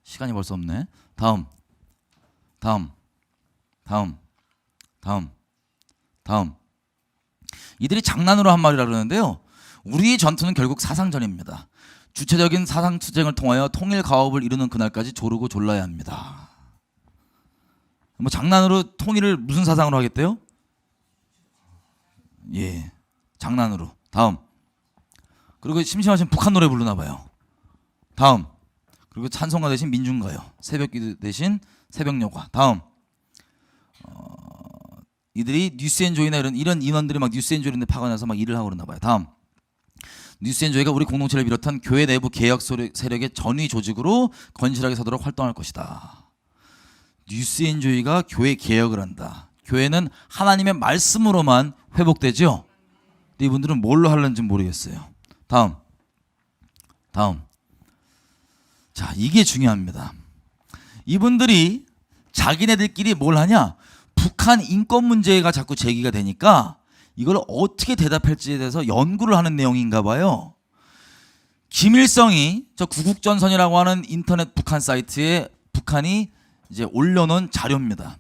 시간이 벌써 없네. 다음. 이들이 장난으로 한 말이라 그러는데요. 우리의 전투는 결국 사상전입니다. 주체적인 사상투쟁을 통하여 통일 가업을 이루는 그날까지 조르고 졸라야 합니다. 뭐 장난으로 통일을 무슨 사상으로 하겠대요? 예, 장난으로. 다음. 그리고 심심하시면 북한 노래 부르나 봐요. 다음. 그리고 찬송가 대신 민중가요. 새벽기도 대신 새벽여가. 다음. 이들이 뉴스앤조이나 이런 인원들이 막 뉴스앤조이인데 파견해서 막 일을 하고 그러나 봐요. 다음. 뉴스앤조이가 우리 공동체를 비롯한 교회 내부 개혁 세력의 전위 조직으로 건실하게 서도록 활동할 것이다. 뉴스앤조이가 교회 개혁을 한다. 교회는 하나님의 말씀으로만 회복되죠. 근데 이분들은 뭘로 하려는지 모르겠어요. 다음. 자, 이게 중요합니다. 이분들이 자기네들끼리 뭘 하냐? 북한 인권 문제가 자꾸 제기가 되니까 이걸 어떻게 대답할지에 대해서 연구를 하는 내용인가 봐요. 김일성이 저 구국전선이라고 하는 인터넷 북한 사이트에 북한이 이제 올려놓은 자료입니다.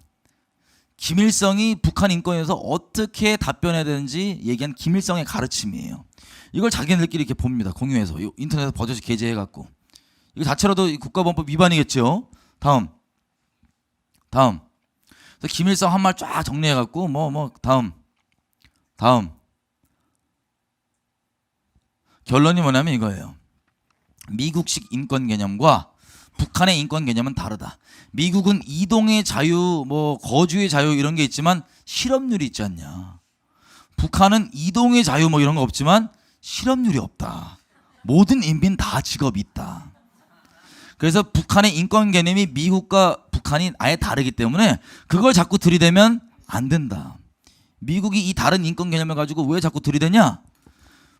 김일성이 북한 인권에 대해서 어떻게 답변해야 되는지 얘기한 김일성의 가르침이에요. 이걸 자기네들끼리 이렇게 봅니다. 공유해서 인터넷에 버젓이 게재해갖고 이거 자체로도 국가보안법 위반이겠죠. 다음. 그래서 김일성 한 말 쫙 정리해갖고 다음. 결론이 뭐냐면 이거예요. 미국식 인권 개념과 북한의 인권 개념은 다르다. 미국은 이동의 자유, 거주의 자유 이런 게 있지만 실업률이 있지 않냐. 북한은 이동의 자유 이런 거 없지만 실업률이 없다. 모든 인민 다 직업이 있다. 그래서 북한의 인권 개념이 미국과 북한이 아예 다르기 때문에 그걸 자꾸 들이대면 안 된다. 미국이 이 다른 인권 개념을 가지고 왜 자꾸 들이대냐?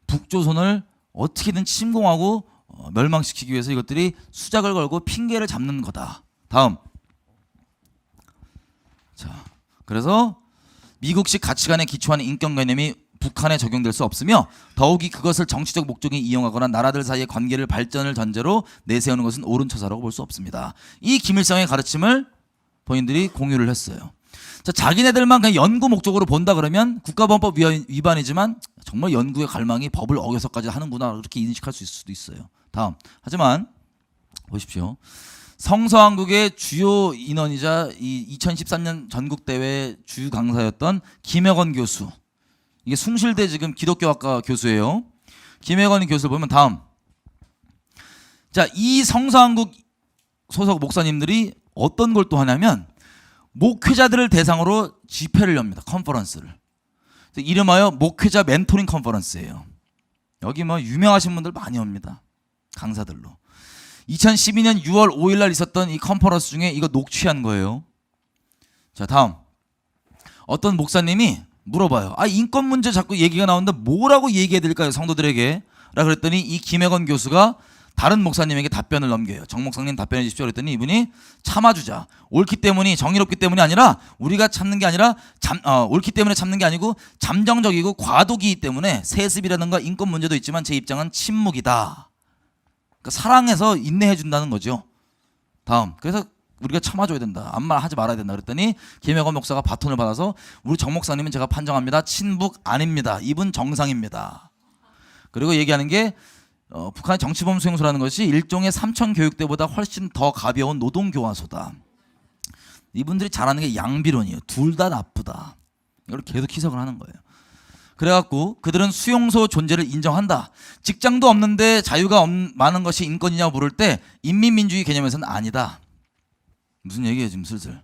북조선을 어떻게든 침공하고 멸망시키기 위해서 이것들이 수작을 걸고 핑계를 잡는 거다. 다음. 자, 그래서 미국식 가치관에 기초한 인권 개념이 북한에 적용될 수 없으며 더욱이 그것을 정치적 목적에 이용하거나 나라들 사이의 관계를 발전을 전제로 내세우는 것은 옳은 처사라고 볼 수 없습니다. 이 김일성의 가르침을 본인들이 공유를 했어요. 자, 자기네들만 그냥 연구 목적으로 본다 그러면 국가보안법 위반이지만 정말 연구의 갈망이 법을 어겨서까지 하는구나 그렇게 인식할 수 있을 수도 있어요. 다음. 하지만 보십시오. 성서한국의 주요 인원이자 이 2013년 전국대회 주요 강사였던 김혁원 교수. 이게 숭실대 지금 기독교학과 교수예요. 김혁원 교수를 보면 다음. 자, 이 성서한국 소속 목사님들이 어떤 걸 또 하냐면 목회자들을 대상으로 집회를 엽니다. 컨퍼런스를. 이름하여 목회자 멘토링 컨퍼런스예요. 여기 유명하신 분들 많이 옵니다. 강사들로. 2012년 6월 5일 날 있었던 이 컨퍼런스 중에 이거 녹취한 거예요. 자, 다음. 어떤 목사님이 물어봐요. 인권 문제 자꾸 얘기가 나오는데 뭐라고 얘기해야 될까요? 성도들에게. 라 그랬더니 이 김혁원 교수가 다른 목사님에게 답변을 넘겨요. 정 목사님 답변해 주십시오. 그랬더니 이분이 참아주자. 옳기 때문이 정의롭기 때문이 아니라 우리가 참는 게 아니라 옳기 때문에 참는 게 아니고 잠정적이고 과도기이기 때문에 세습이라든가 인권 문제도 있지만 제 입장은 침묵이다. 그러니까 사랑해서 인내해 준다는 거죠. 다음. 그래서 우리가 참아줘야 된다. 아무 말 하지 말아야 된다. 그랬더니 김혁원 목사가 바톤을 받아서 우리 정 목사님은 제가 판정합니다. 친북 아닙니다. 이분 정상입니다. 그리고 얘기하는 게 북한의 정치범 수용소라는 것이 일종의 삼천 교육대보다 훨씬 더 가벼운 노동교화소다. 이분들이 잘하는 게 양비론이에요. 둘 다 나쁘다. 이걸 계속 희석을 하는 거예요. 그래갖고 그들은 수용소 존재를 인정한다. 직장도 없는데 자유가 많은 것이 인권이냐고 물을 때 인민민주주의 개념에서는 아니다. 무슨 얘기예요 지금 슬슬.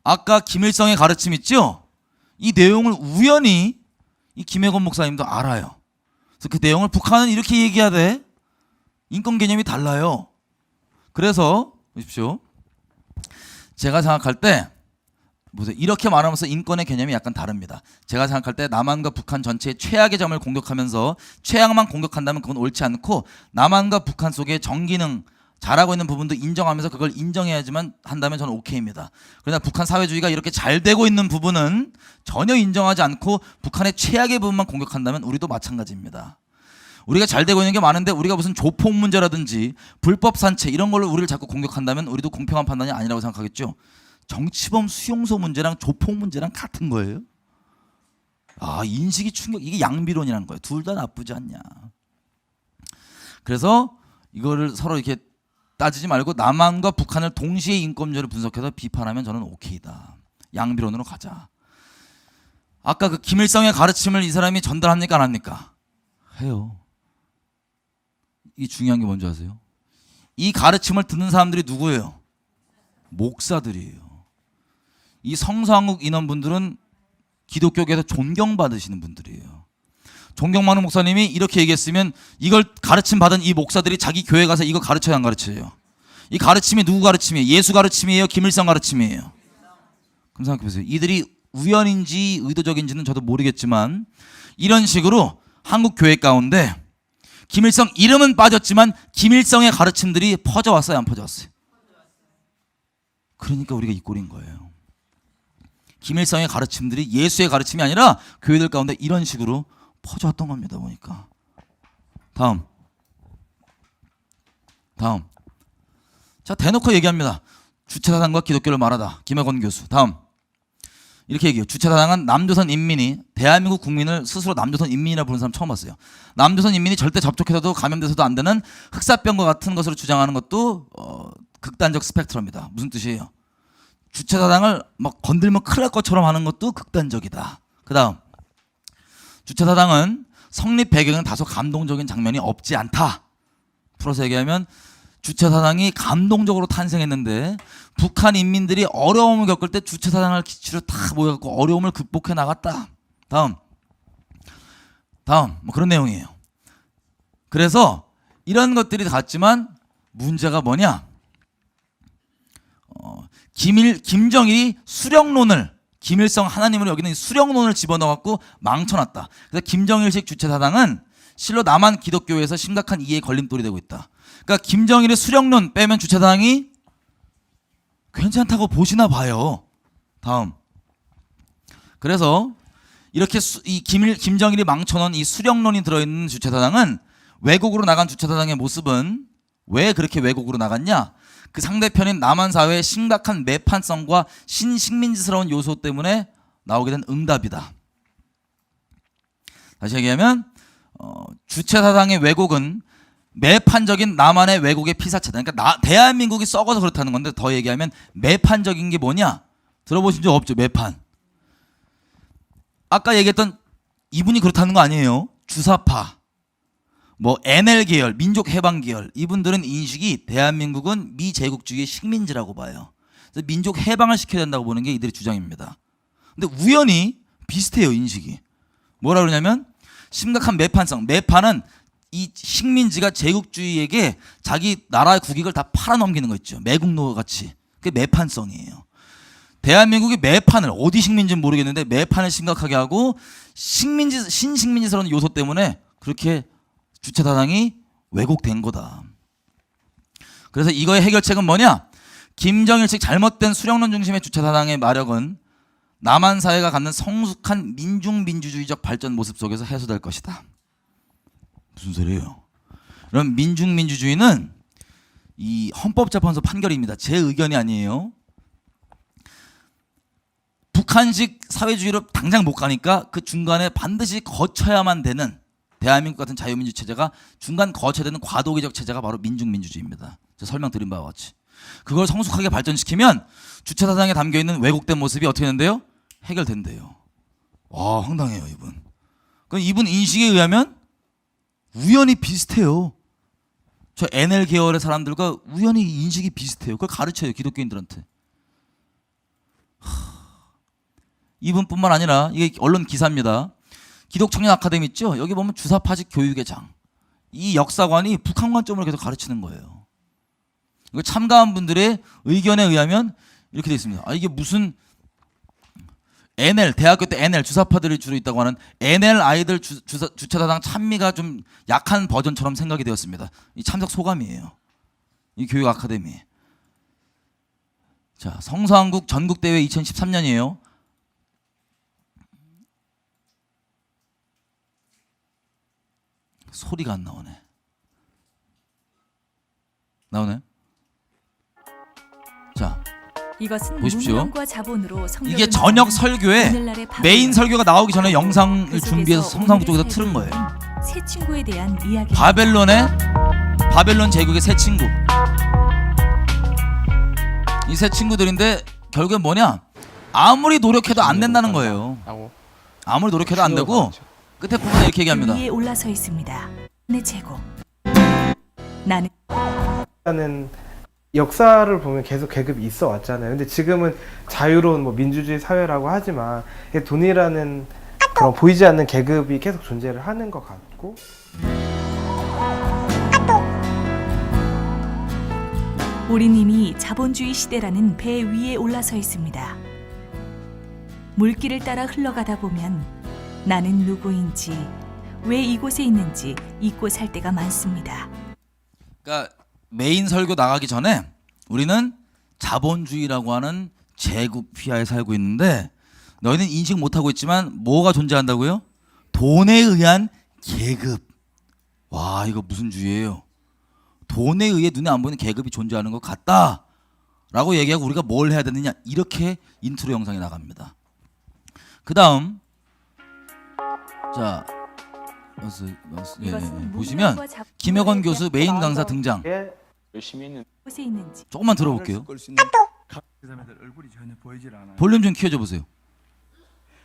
아까 김일성의 가르침 있죠? 이 내용을 우연히 이 김혁원 목사님도 알아요. 그래서 그 내용을 북한은 이렇게 얘기하되 인권 개념이 달라요. 그래서 보십시오. 제가 생각할 때 보세요. 이렇게 말하면서 인권의 개념이 약간 다릅니다. 제가 생각할 때 남한과 북한 전체의 최악의 점을 공격하면서 최악만 공격한다면 그건 옳지 않고 남한과 북한 속의 정기능 잘하고 있는 부분도 인정하면서 그걸 인정해야지만 한다면 저는 오케이입니다. 그러나 북한 사회주의가 이렇게 잘 되고 있는 부분은 전혀 인정하지 않고 북한의 최악의 부분만 공격한다면 우리도 마찬가지입니다. 우리가 잘 되고 있는 게 많은데 우리가 무슨 조폭 문제라든지 불법 산채 이런 걸로 우리를 자꾸 공격한다면 우리도 공평한 판단이 아니라고 생각하겠죠. 정치범 수용소 문제랑 조폭 문제랑 같은 거예요. 인식이 충격. 이게 양비론이라는 거예요. 둘 다 나쁘지 않냐. 그래서 이거를 서로 이렇게 따지지 말고 남한과 북한을 동시에 인권 문제를 분석해서 비판하면 저는 오케이다. 양비론으로 가자. 아까 그 김일성의 가르침을 이 사람이 전달합니까 안 합니까? 해요. 이 중요한 게 뭔지 아세요? 이 가르침을 듣는 사람들이 누구예요? 목사들이에요. 이 성서한국 인원분들은 기독교계에서 존경받으시는 분들이에요. 존경받는 목사님이 이렇게 얘기했으면 이걸 가르침 받은 이 목사들이 자기 교회 가서 이거 가르쳐야 안 가르쳐요? 이 가르침이 누구 가르침이에요? 예수 가르침이에요? 김일성 가르침이에요? 그럼 생각해 보세요. 이들이 우연인지 의도적인지는 저도 모르겠지만 이런 식으로 한국 교회 가운데 김일성 이름은 빠졌지만 김일성의 가르침들이 퍼져왔어요? 안 퍼져왔어요? 그러니까 우리가 이 꼴인 거예요. 김일성의 가르침들이 예수의 가르침이 아니라 교회들 가운데 이런 식으로 퍼져왔던 겁니다. 보니까. 다음. 자, 대놓고 얘기합니다. 주체사상과 기독교를 말하다. 김혁원 교수. 다음. 이렇게 얘기해요. 주체사당은 남조선 인민이 대한민국 국민을 스스로 남조선 인민이라 부르는 사람 처음 봤어요. 남조선 인민이 절대 접촉해서도 감염돼서도 안 되는 흑사병과 같은 것으로 주장하는 것도 극단적 스펙트럼이다. 무슨 뜻이에요? 주체사당을 막 건들면 큰일 날 것처럼 하는 것도 극단적이다. 그 다음 주체사당은 성립 배경은 다소 감동적인 장면이 없지 않다. 풀어서 얘기하면 주체사당이 감동적으로 탄생했는데 북한 인민들이 어려움을 겪을 때 주체사당을 기치로 다 모여갖고 어려움을 극복해 나갔다. 다음 뭐 그런 내용이에요. 그래서 이런 것들이 같지만 문제가 뭐냐? 김정일이 수령론을 김일성 하나님으로 여기는 수령론을 집어넣어갖고 망쳐놨다. 그래서 김정일식 주체사당은 실로 남한 기독교에서 심각한 이해의 걸림돌이 되고 있다. 그러니까 김정일의 수령론 빼면 주체사당이 괜찮다고 보시나 봐요. 다음. 그래서 이렇게 김정일이 망쳐놓은 이 수령론이 들어있는 주체사당은 왜곡으로 나간 주체사당의 모습은 왜 그렇게 왜곡으로 나갔냐? 그 상대편인 남한 사회의 심각한 매판성과 신식민지스러운 요소 때문에 나오게 된 응답이다. 다시 얘기하면 주체사당의 왜곡은 매판적인 남한의 왜곡의 피사체다. 그러니까 대한민국이 썩어서 그렇다는 건데 더 얘기하면 매판적인 게 뭐냐? 들어보신 적 없죠? 매판. 아까 얘기했던 이분이 그렇다는 거 아니에요. 주사파, 뭐 NL 계열, 민족 해방 계열, 이분들은 인식이 대한민국은 미제국주의의 식민지라고 봐요. 그래서 민족 해방을 시켜야 된다고 보는 게 이들의 주장입니다. 근데 우연히 비슷해요, 인식이. 뭐라 그러냐면 심각한 매판성. 매판은 이 식민지가 제국주의에게 자기 나라의 국익을 다 팔아넘기는 거 있죠. 매국노 같이. 그게 매판성이에요. 대한민국이 매판을, 어디 식민지는 모르겠는데 매판을 심각하게 하고 신식민지스러운 요소 때문에 그렇게 주체사당이 왜곡된 거다. 그래서 이거의 해결책은 뭐냐? 김정일식 잘못된 수령론 중심의 주체사당의 마력은 남한 사회가 갖는 성숙한 민중민주주의적 발전 모습 속에서 해소될 것이다. 무슨 소리예요? 그럼 민중민주주의는 이 헌법재판소 판결입니다. 제 의견이 아니에요. 북한식 사회주의로 당장 못 가니까 그 중간에 반드시 거쳐야만 되는 대한민국 같은 자유민주 체제가 중간 거쳐야 되는 과도기적 체제가 바로 민중민주주의입니다. 제가 설명드린 바와 같이. 그걸 성숙하게 발전시키면 주체사상에 담겨있는 왜곡된 모습이 어떻게 되는데요? 해결된대요. 와, 황당해요 이분. 그럼 이분 인식에 의하면 우연히 비슷해요. 저 NL 계열의 사람들과 우연히 인식이 비슷해요. 그걸 가르쳐요 기독교인들한테. 이분뿐만 아니라 이게 언론 기사입니다. 기독청년 아카데미 있죠? 여기 보면 주사파식 교육의 장. 이 역사관이 북한 관점으로 계속 가르치는 거예요. 이거 참가한 분들의 의견에 의하면 이렇게 되어 있습니다. 아, 이게 무슨 NL, 대학교 때 NL, 주사파들이 주로 있다고 하는 NL 아이들 주체사당 찬미가 좀 약한 버전처럼 생각이 되었습니다. 이 참석 소감이에요. 이 교육 아카데미. 자, 성서한국 전국대회 2013년이에요. 소리가 안 나오네. 나오네. 자, 이것은 보십시오. 자본으로 이게 저녁 설교에 메인 설교가 나오기 전에 영상을 준비해서 성상국 쪽에서 틀은 거예요. 새 친구에 대한 이야기. 바벨론 제국의 새 친구. 이 새 친구들인데 결국엔 뭐냐? 아무리 노력해도 안 된다는 거예요. 아무리 노력해도 안 되고 끝에 부분에 이렇게 얘기합니다. 위에 올라서 있습니다. 내 최고. 나는 역사를 보면 계속 계급이 있어 왔잖아요. 근데 지금은 자유로운 뭐 민주주의 사회라고 하지만 돈이라는 그런 보이지 않는 계급이 계속 존재를 하는 것 같고. 우린 이미 자본주의 시대라는 배 위에 올라서 있습니다. 물길을 따라 흘러가다 보면 나는 누구인지, 왜 이곳에 있는지 잊고 살 때가 많습니다. 그러니까 메인 설교 나가기 전에 우리는 자본주의라고 하는 제국 휘하에 살고 있는데 너희는 인식 못하고 있지만 뭐가 존재한다고요? 돈에 의한 계급. 와, 이거 무슨 주의예요? 돈에 의해 눈에 안 보이는 계급이 존재하는 것 같다 라고 얘기하고 우리가 뭘 해야 되느냐, 이렇게 인트로 영상이 나갑니다. 그다음 자 이것은 보시면 문명과 작품과의 김혁원 교수 메인 강사 예. 등장. 열심히 했는 곳에 있는지 조금만 들어볼게요. 걸수 있는 각 사람들 얼굴이 전혀 보이질 않아요. 볼륨 좀 키워줘 보세요.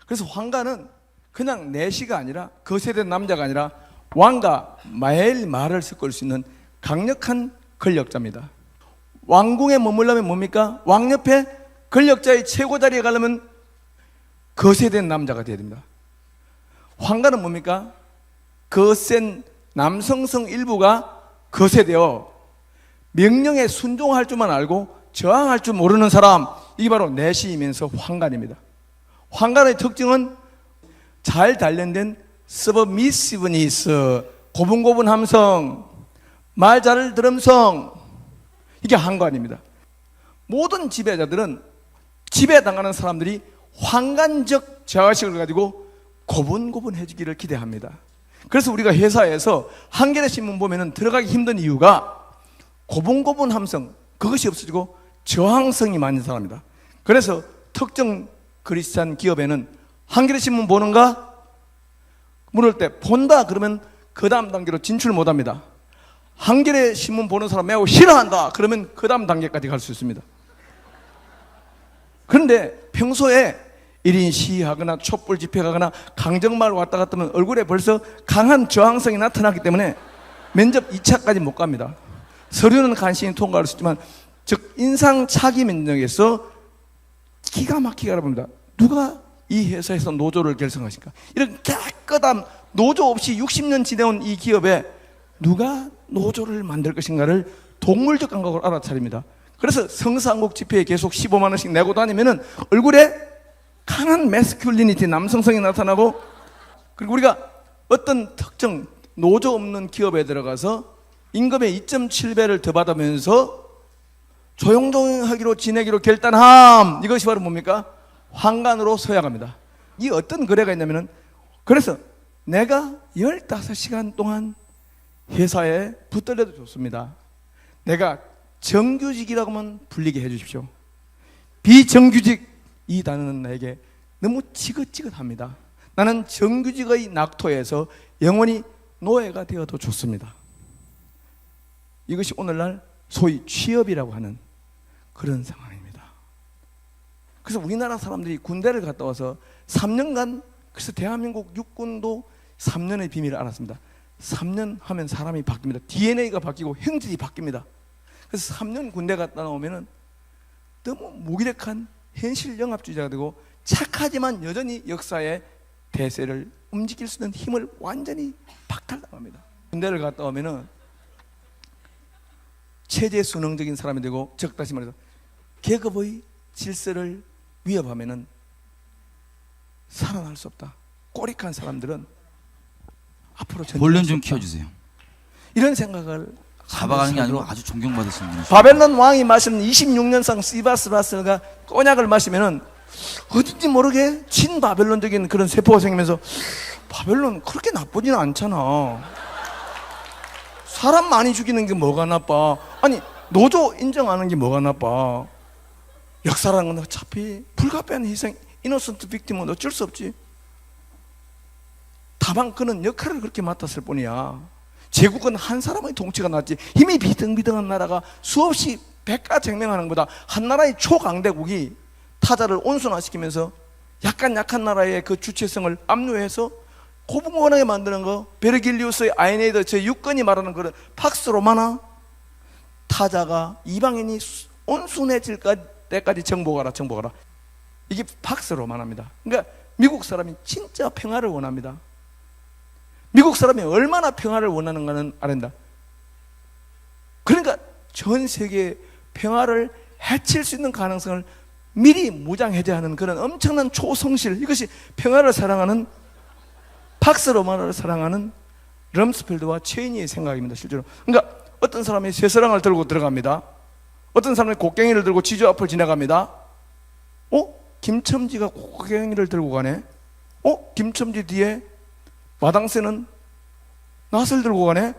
그래서 황가는 그냥 내시가 아니라 거세된 남자가 아니라 왕과 매일 말을 섞을 수 있는 강력한 권력자입니다. 왕궁에 머물려면 뭡니까? 왕 옆에 권력자의 최고 자리에 가려면 거세된 남자가 되어야 됩니다. 황가는 뭡니까? 거센 남성성 일부가 거세되어 명령에 순종할 줄만 알고 저항할 줄 모르는 사람, 이게 바로 내시이면서 황간입니다. 황간의 특징은 잘 단련된 서브미시브니스, 고분고분함성, 말 잘 들음성, 이게 황간입니다. 모든 지배자들은 지배당하는 사람들이 황간적 자아식을 가지고 고분고분해지기를 기대합니다. 그래서 우리가 회사에서 한겨레 신문 보면은 들어가기 힘든 이유가 고분고분함성, 그것이 없어지고 저항성이 많은 사람이다. 그래서 특정 크리스찬 기업에는 한겨레 신문 보는가? 물을 때 본다 그러면 그 다음 단계로 진출 못합니다. 한겨레 신문 보는 사람 매우 싫어한다 그러면 그 다음 단계까지 갈 수 있습니다. 그런데 평소에 1인 시위하거나 촛불 집회 가거나 강정마을 왔다 갔다 하면 얼굴에 벌써 강한 저항성이 나타나기 때문에 면접 2차까지 못 갑니다. 서류는 간신히 통과할 수 있지만 즉 인상 차기 면접에서 기가 막히게 알아봅니다. 누가 이 회사에서 노조를 결성하실까? 이런 깨끗한 노조 없이 60년 지내온 이 기업에 누가 노조를 만들 것인가를 동물적 감각으로 알아차립니다. 그래서 성사한국 집회에 계속 15만 원씩 내고 다니면은 얼굴에 강한 매스큘리니티, 남성성이 나타나고, 그리고 우리가 어떤 특정 노조 없는 기업에 들어가서 임금의 2.7배를 더 받으면서 조용조용하기로 지내기로 결단함, 이것이 바로 뭡니까? 황간으로 서약합니다. 이 어떤 거래가 있냐면은, 그래서 내가 15시간 동안 회사에 붙들려도 좋습니다. 내가 정규직이라고 하면 불리게 해주십시오. 비정규직, 이 단어는 나에게 너무 지긋지긋합니다. 나는 정규직의 낙토에서 영원히 노예가 되어도 좋습니다. 이것이 오늘날 소위 취업이라고 하는 그런 상황입니다. 그래서 우리나라 사람들이 군대를 갔다 와서 3년간, 그래서 대한민국 육군도 3년의 비밀을 알았습니다. 3년 하면 사람이 바뀝니다. DNA가 바뀌고 형질이 바뀝니다. 그래서 3년 군대 갔다 나오면은 너무 무기력한 현실 영합주의자가 되고 착하지만 여전히 역사의 대세를 움직일 수 있는 힘을 완전히 박탈당합니다. 군대를 갔다 오면은 체제 순응적인 사람이 되고, 즉 다시 말해서 계급의 질서를 위협하면은 살아날 수 없다. 꼬릭한 사람들은 앞으로 볼륨 좀 키워주세요. 이런 생각을 잡아가는 게 아니고 아주 존경받으시는 분이시죠. 바벨론 왕이 마신 26년상 시바스바스가 꼬냑을 마시면은 어딘지 모르게 친바벨론적인 그런 세포가 생기면서 바벨론 그렇게 나쁘지는 않잖아. 사람 많이 죽이는 게 뭐가 나빠? 아니 노조 인정하는 게 뭐가 나빠? 역사라는 건 어차피 불가피한 희생, 이노선트 빅팀은 어쩔 수 없지. 다만 그는 역할을 그렇게 맡았을 뿐이야. 제국은 한 사람의 통치가 낫지, 힘이 비등비등한 나라가 수없이 백가쟁명하는 것보다 한 나라의 초강대국이 타자를 온순화시키면서 약간 약한 나라의 그 주체성을 압류해서 고분고분하게 만드는 거, 베르길리우스의 아이네이드 제6권이 말하는 그런 팍스 로마나, 타자가 이방인이 온순해질 때까지 정복하라. 이게 팍스 로마나입니다. 그러니까 미국 사람이 진짜 평화를 원합니다. 미국 사람이 얼마나 평화를 원하는가는 아는다. 그러니까 전 세계 평화를 해칠 수 있는 가능성을 미리 무장해제하는 그런 엄청난 초성실, 이것이 평화를 사랑하는, 팍스 로마나를 사랑하는 럼스펠드와 체이니의 생각입니다. 실제로. 그러니까 어떤 사람이 쇠사랑을 들고 들어갑니다. 어떤 사람이 곡괭이를 들고 지주 앞을 지나갑니다. 김첨지가 곡괭이를 들고 가네. 김첨지 뒤에 마당새는 낫을 들고 가네.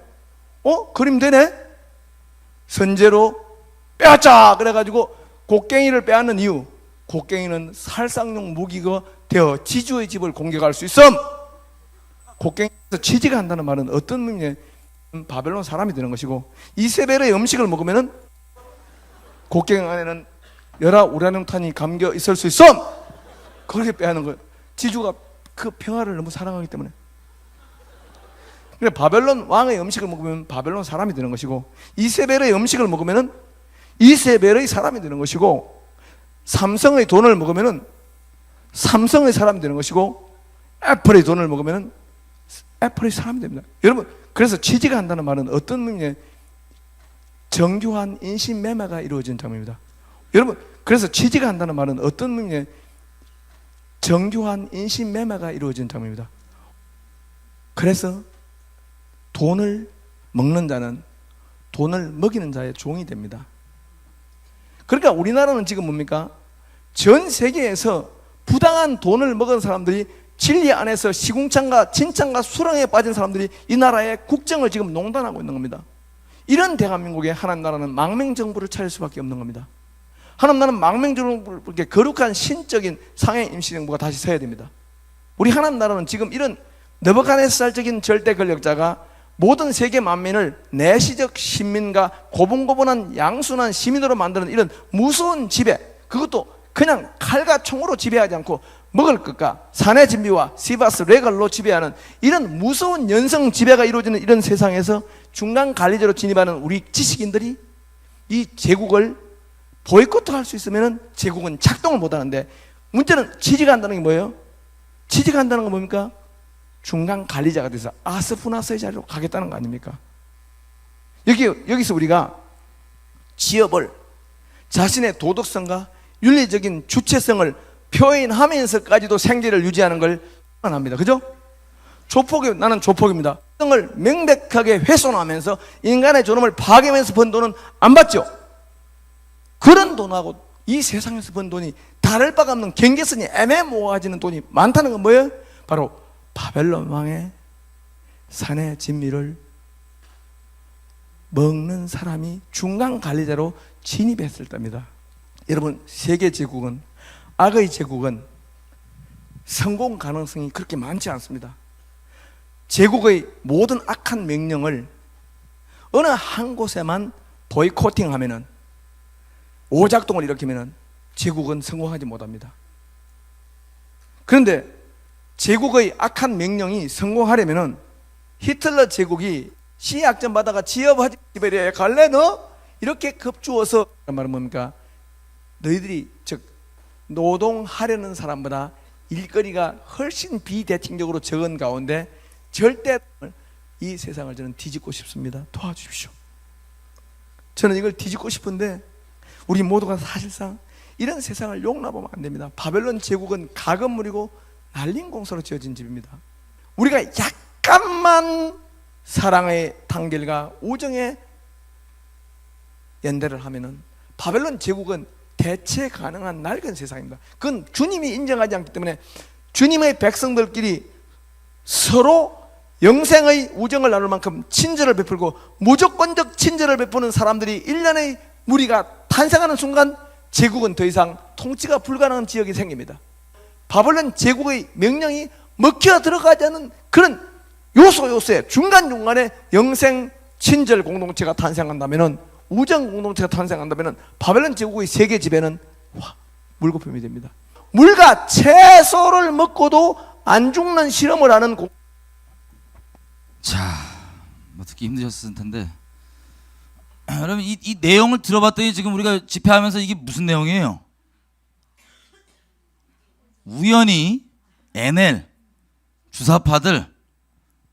그림 되네. 선제로 빼앗자 그래가지고 곡괭이를 빼앗는 이유, 곡괭이는 살상용 무기가 되어 지주의 집을 공격할 수 있음. 곡괭이에서 취지가 한다는 말은 어떤 의미에 바벨론 사람이 되는 것이고, 이세벨의 음식을 먹으면은 곡괭이 안에는 열화 우라늄탄이 감겨 있을 수 있음. 그렇게 빼하는 거예요. 지주가 그 평화를 너무 사랑하기 때문에. 그래, 바벨론 왕의 음식을 먹으면 바벨론 사람이 되는 것이고, 이세벨의 음식을 먹으면은 이세벨의 사람이 되는 것이고, 삼성의 돈을 먹으면은 삼성의 사람이 되는 것이고, 애플의 돈을 먹으면은 애플의 사람이 됩니다. 여러분, 그래서 취지가 한다는 말은 어떤 의미에 정교한 인신매매가 이루어진 장면입니다. 여러분, 그래서 취지가 한다는 말은 어떤 의미에 정교한 인신매매가 이루어진 장면입니다. 그래서 돈을 먹는 자는 돈을 먹이는 자의 종이 됩니다. 그러니까 우리나라는 지금 뭡니까? 전 세계에서 부당한 돈을 먹은 사람들이, 진리 안에서 시궁창과 진창과 수렁에 빠진 사람들이 이 나라의 국정을 지금 농단하고 있는 겁니다. 이런 대한민국에 하나님 나라는 망명정부를 차릴 수밖에 없는 겁니다. 하나님 나라는 망명정부, 이렇게 거룩한 신적인 상해 임시정부가 다시 서야 됩니다. 우리 하나님 나라는 지금 이런 느부갓네살적인 절대 권력자가 모든 세계 만민을 내시적 신민과 고분고분한 양순한 시민으로 만드는 이런 무서운 지배, 그것도 그냥 칼과 총으로 지배하지 않고 먹을 것과 사내 진비와 시바스 레갈로 지배하는 이런 무서운 연성 지배가 이루어지는 이런 세상에서 중간 관리자로 진입하는 우리 지식인들이 이 제국을 보이콧할 수 있으면 제국은 작동을 못하는데, 문제는 취지가 한다는 게 뭐예요? 취지가 한다는 건 뭡니까? 중간 관리자가 돼서 아스푸나스의 자리로 가겠다는 거 아닙니까? 여기서 우리가 지역을 자신의 도덕성과 윤리적인 주체성을 표현하면서까지도 생계를 유지하는 걸 합니다. 그죠? 조폭이, 나는 조폭입니다. 성을 명백하게 훼손하면서 인간의 존엄을 파괴하면서 번 돈은 안 받죠. 그런 돈하고 이 세상에서 번 돈이 다를 바가 없는, 경계선이 애매모호해지는 돈이 많다는 건 뭐예요? 바로 바벨론 왕의 산의 진미를 먹는 사람이 중간 관리자로 진입했을 때입니다. 여러분, 세계 제국은, 악의 제국은 성공 가능성이 그렇게 많지 않습니다. 제국의 모든 악한 명령을 어느 한 곳에만 보이콧팅하면은, 오작동을 일으키면은 제국은 성공하지 못합니다. 그런데 제국의 악한 명령이 성공하려면은, 히틀러 제국이 시약점 받아가 지어봐지 시베리아에 갈래 너? 이렇게 겁주어서, 말은 뭡니까? 너희들이, 즉 노동하려는 사람보다 일거리가 훨씬 비대칭적으로 적은 가운데 절대 이 세상을 저는 뒤집고 싶습니다. 도와주십시오. 저는 이걸 뒤집고 싶은데 우리 모두가 사실상 이런 세상을 용납하면 안 됩니다. 바벨론 제국은 가건물이고 날린 공사로 지어진 집입니다. 우리가 약간만 사랑의 단결과 우정의 연대를 하면은 바벨론 제국은 대체 가능한 낡은 세상입니다. 그건 주님이 인정하지 않기 때문에 주님의 백성들끼리 서로 영생의 우정을 나눌 만큼 친절을 베풀고 무조건적 친절을 베푸는 사람들이 일련의 무리가 탄생하는 순간 제국은 더 이상 통치가 불가능한 지역이 생깁니다. 바벨론 제국의 명령이 먹혀 들어가지 않는 그런 요소에 중간중간에 영생 친절 공동체가 탄생한다면은, 우정 공동체가 탄생한다면은 바벨론 제국의 세계 지배는 물거품이 됩니다. 물과 채소를 먹고도 안 죽는 실험을 하는 자, 뭐 듣기 힘드셨을 텐데, 여러분 이 내용을 들어봤더니 지금 우리가 집회하면서 이게 무슨 내용이에요? 우연히 NL 주사파들,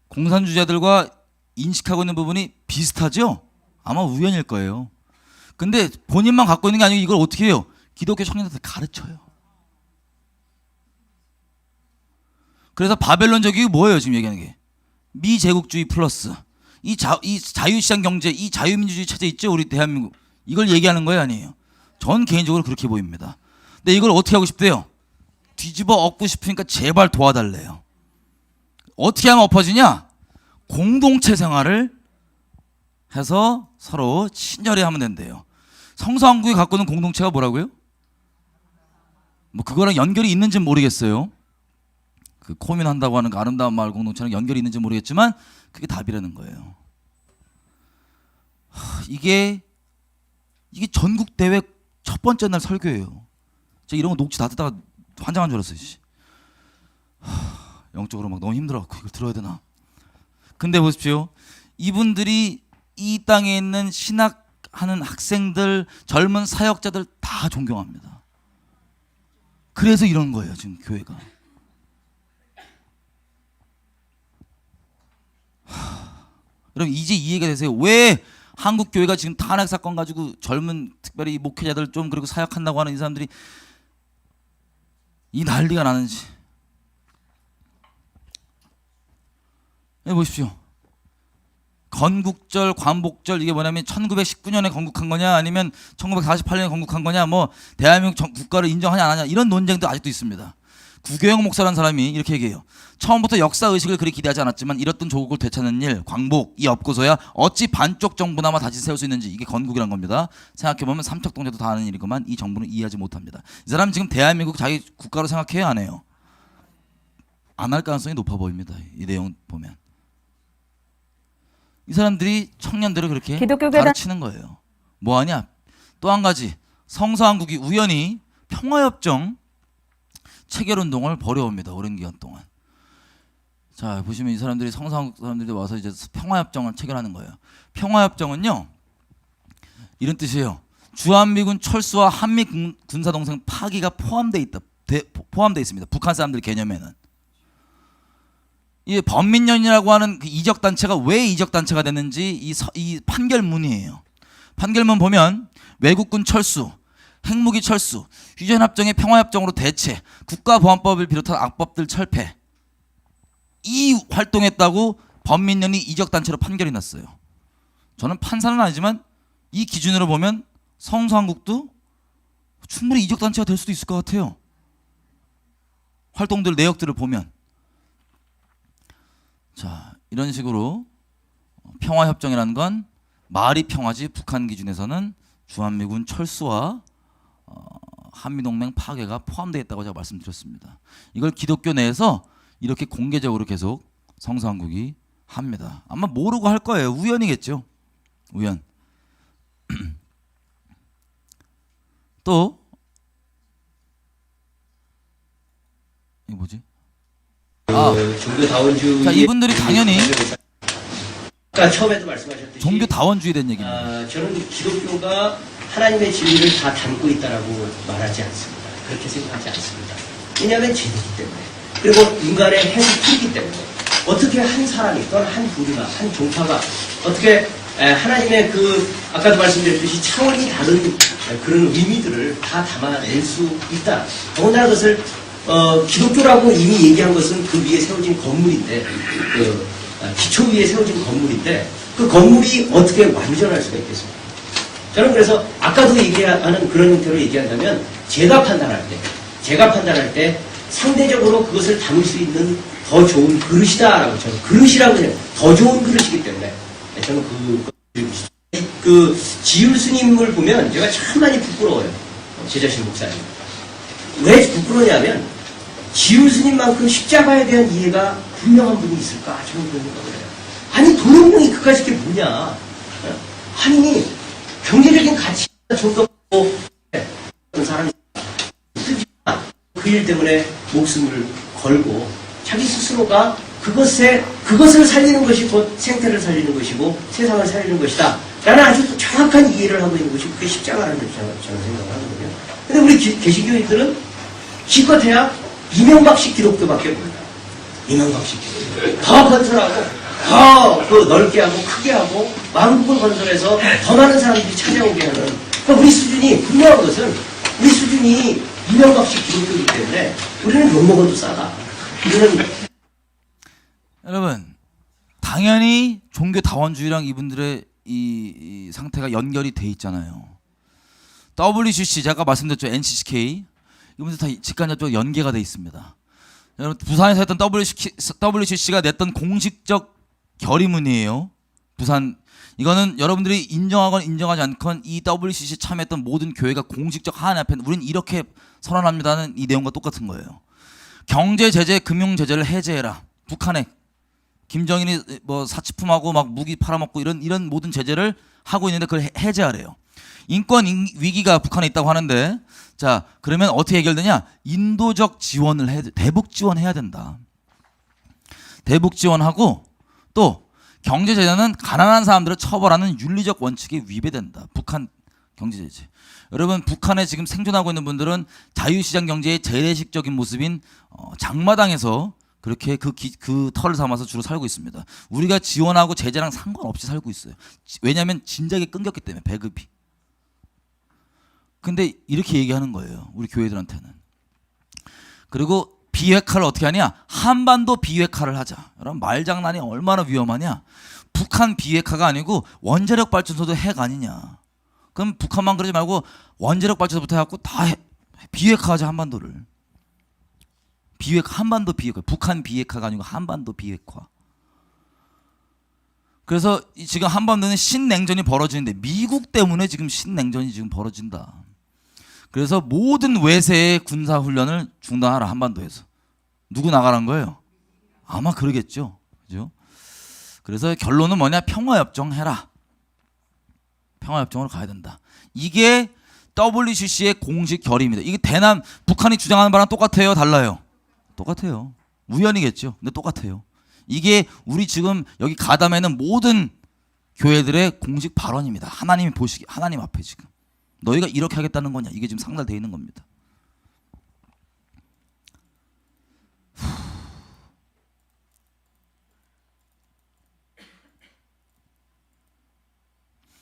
공산주의자들과 인식하고 있는 부분이 비슷하죠? 아마 우연일 거예요. 근데 본인만 갖고 있는 게 아니고 이걸 어떻게 해요? 기독교 청년들한테 가르쳐요. 그래서 바벨론적이 뭐예요? 지금 얘기하는 게 미제국주의 플러스 이 자유시장 경제, 이 자유민주주의 체제 있죠? 우리 대한민국, 이걸 얘기하는 거예요? 아니에요? 전 개인적으로 그렇게 보입니다. 근데 이걸 어떻게 하고 싶대요? 뒤집어 엎고 싶으니까 제발 도와달래요. 어떻게 하면 엎어지냐? 공동체 생활을 해서 서로 친절히 하면 된대요. 성서왕국이 갖고 있는 공동체가 뭐라고요? 뭐 그거랑 연결이 있는지는 모르겠어요. 그 코민한다고 하는 그 아름다운 마을 공동체랑 연결이 있는지 모르겠지만 그게 답이라는 거예요. 이게 전국 대회 첫 번째 날 설교예요. 제가 이런 거 녹취 다 듣다가 환장한 줄 알았어요. 영적으로 막 너무 힘들어갖고 이걸 들어야 되나. 근데 보십시오. 이분들이 이 땅에 있는 신학하는 학생들, 젊은 사역자들 다 존경합니다. 그래서 이런 거예요, 지금 교회가. 여러분 이제 이해가 되세요? 왜 한국 교회가 지금 탄핵 사건 가지고 젊은 특별히 목회자들 좀 그리고 사역한다고 하는 이 사람들이 이 난리가 나는지. 네, 보십시오. 건국절, 광복절 이게 뭐냐면 1919년에 건국한 거냐 아니면 1948년에 건국한 거냐 뭐 대한민국 국가를 인정하냐 안 하냐 이런 논쟁도 아직도 있습니다. 구교영 목사라는 사람이 이렇게 얘기해요. 처음부터 역사의식을 그리 기대하지 않았지만 잃었던 조국을 되찾는 일, 광복이 없고서야 어찌 반쪽 정부나마 다시 세울 수 있는지 이게 건국이란 겁니다. 생각해보면 삼척동제도 다 하는 일이구만 이 정부는 이해하지 못합니다. 이 사람 지금 대한민국 자기 국가로 생각해요 안 해요? 안 할 가능성이 높아 보입니다. 이 내용 보면. 이 사람들이 청년들을 그렇게 가르치는 거예요. 뭐하냐? 또 한 가지 성서한국이 우연히 평화협정 체결운동을 벌여옵니다. 오랜 기간 동안. 자 보시면 이 사람들이 성서한국 사람들이 와서 이제 평화협정을 체결하는 거예요. 평화협정은요 이런 뜻이에요. 주한미군 철수와 한미 군사동맹 파기가 포함돼 있습니다. 북한 사람들 개념에는. 이 범민련이라고 하는 그 이적 단체가 왜 이적 단체가 됐는지 이 판결문이에요. 판결문 보면 외국군 철수, 핵무기 철수, 휴전협정의 평화협정으로 대체, 국가보안법을 비롯한 악법들 철폐 이 활동했다고 범민련이 이적 단체로 판결이 났어요. 저는 판사는 아니지만 이 기준으로 보면 성서한국도 충분히 이적 단체가 될 수도 있을 것 같아요. 활동들 내역들을 보면. 자 이런 식으로 평화협정이라는 건 말이 평화지 북한 기준에서는 주한미군 철수와 한미동맹 파괴가 포함되어 있다고 제가 말씀드렸습니다. 이걸 기독교 내에서 이렇게 공개적으로 계속 성서한국이 합니다. 아마 모르고 할 거예요. 우연이겠죠. 우연. 또 이게 뭐지? 종교다원주의. 자 이분들이 당연히 아까 처음에도 말씀하셨듯이 종교다원주의에 대한 얘기입니다. 저는 기독교가 하나님의 진리를 다 담고 있다라고 말하지 않습니다. 그렇게 생각하지 않습니다. 왜냐하면 진리이기 때문에 그리고 인간의 행위 풀이기 때문에 어떻게 한 사람이 또는 한 부류가 한 종파가 어떻게 하나님의 그 아까도 말씀드렸듯이 차원이 다른 그런 의미들을 다 담아낼 수 있다. 더군다나 그것을 기독교라고 이미 얘기한 것은 그 위에 세워진 건물인데, 기초 위에 세워진 건물인데, 그 건물이 어떻게 완전할 수가 있겠습니까? 저는 그래서 아까도 얘기하는 그런 형태로 얘기한다면, 제가 판단할 때 상대적으로 그것을 담을 수 있는 더 좋은 그릇이다라고 저는 그릇이라고 그냥 더 좋은 그릇이기 때문에 저는 그 지율 스님을 보면 제가 참 많이 부끄러워요. 제 자신 목사님. 왜 부끄러냐면 지율 스님만큼 십자가에 대한 이해가 분명한 분이 있을까? 저는 그런 생각을 해요. 아니 도덕령이 그까짓 게 뭐냐? 아니 경제적인 가치가 좀더 어떤 사람이 그 일 때문에 목숨을 걸고 자기 스스로가 그것을 살리는 것이 곧 생태를 살리는 것이고 세상을 살리는 것이다. 라는 아주 정확한 이해를 하고 있는 것이 그게 십자가라는 저는 생각을 하거든요. 근데 우리 개신교인들은 기껏해야 이명박식 기독교밖에 몰라. 이명박식 기독교. 더 건설하고, 더 넓게 하고, 크게 하고, 왕국을 건설해서 더 많은 사람들이 찾아오게 하는. 그러니까 우리 수준이, 분명한 것은, 우리 수준이 이명박식 기독교이기 때문에 우리는 욕먹어도 싸다. 우리는. 여러분, 당연히 종교다원주의랑 이분들의 이 상태가 연결이 돼 있잖아요. WCC, 제가 말씀드렸죠. NCCK. 이분들 다 직간접적으로 연계가 돼 있습니다. 여러분 부산에서 했던 WCC가 냈던 공식적 결의문이에요. 부산 이거는 여러분들이 인정하건 인정하지 않건 이 WCC 참여했던 모든 교회가 공식적 하나님 앞에 우린 이렇게 선언합니다는 이 내용과 똑같은 거예요. 경제 제재, 금융 제재를 해제해라. 북한에 김정인이 뭐 사치품하고 막 무기 팔아먹고 이런 모든 제재를 하고 있는데 그걸 해제하래요. 인권 위기가 북한에 있다고 하는데 자 그러면 어떻게 해결되냐? 인도적 지원을 대북 지원해야 된다. 대북 지원하고 또 경제 제재는 가난한 사람들을 처벌하는 윤리적 원칙에 위배된다. 북한 경제 제재. 여러분 북한에 지금 생존하고 있는 분들은 자유시장 경제의 재래식적인 모습인 장마당에서 그렇게 그 털을 삼아서 주로 살고 있습니다. 우리가 지원하고 제재랑 상관없이 살고 있어요. 왜냐하면 진작에 끊겼기 때문에 배급이. 근데 이렇게 얘기하는 거예요. 우리 교회들한테는. 그리고 비핵화를 어떻게 하냐? 한반도 비핵화를 하자. 여러분 말장난이 얼마나 위험하냐? 북한 비핵화가 아니고 원자력 발전소도 핵 아니냐? 그럼 북한만 그러지 말고 원자력 발전소부터 해갖고 다 비핵화하자 한반도를. 한반도 비핵화. 북한 비핵화가 아니고 한반도 비핵화. 그래서 지금 한반도는 신냉전이 벌어지는데 미국 때문에 지금 신냉전이 지금 벌어진다. 그래서 모든 외세의 군사 훈련을 중단하라 한반도에서. 누구 나가란 거예요? 아마 그러겠죠. 그죠? 그래서 결론은 뭐냐? 평화협정 해라. 평화협정으로 가야 된다. 이게 WCC의 공식 결의입니다. 이게 북한이 주장하는 바랑 똑같아요? 달라요? 똑같아요. 우연이겠죠. 근데 똑같아요. 이게 우리 지금 여기 가담에는 모든 교회들의 공식 발언입니다. 하나님이 보시기, 하나님 앞에 지금. 너희가 이렇게 하겠다는 거냐? 이게 지금 상달되어 있는 겁니다.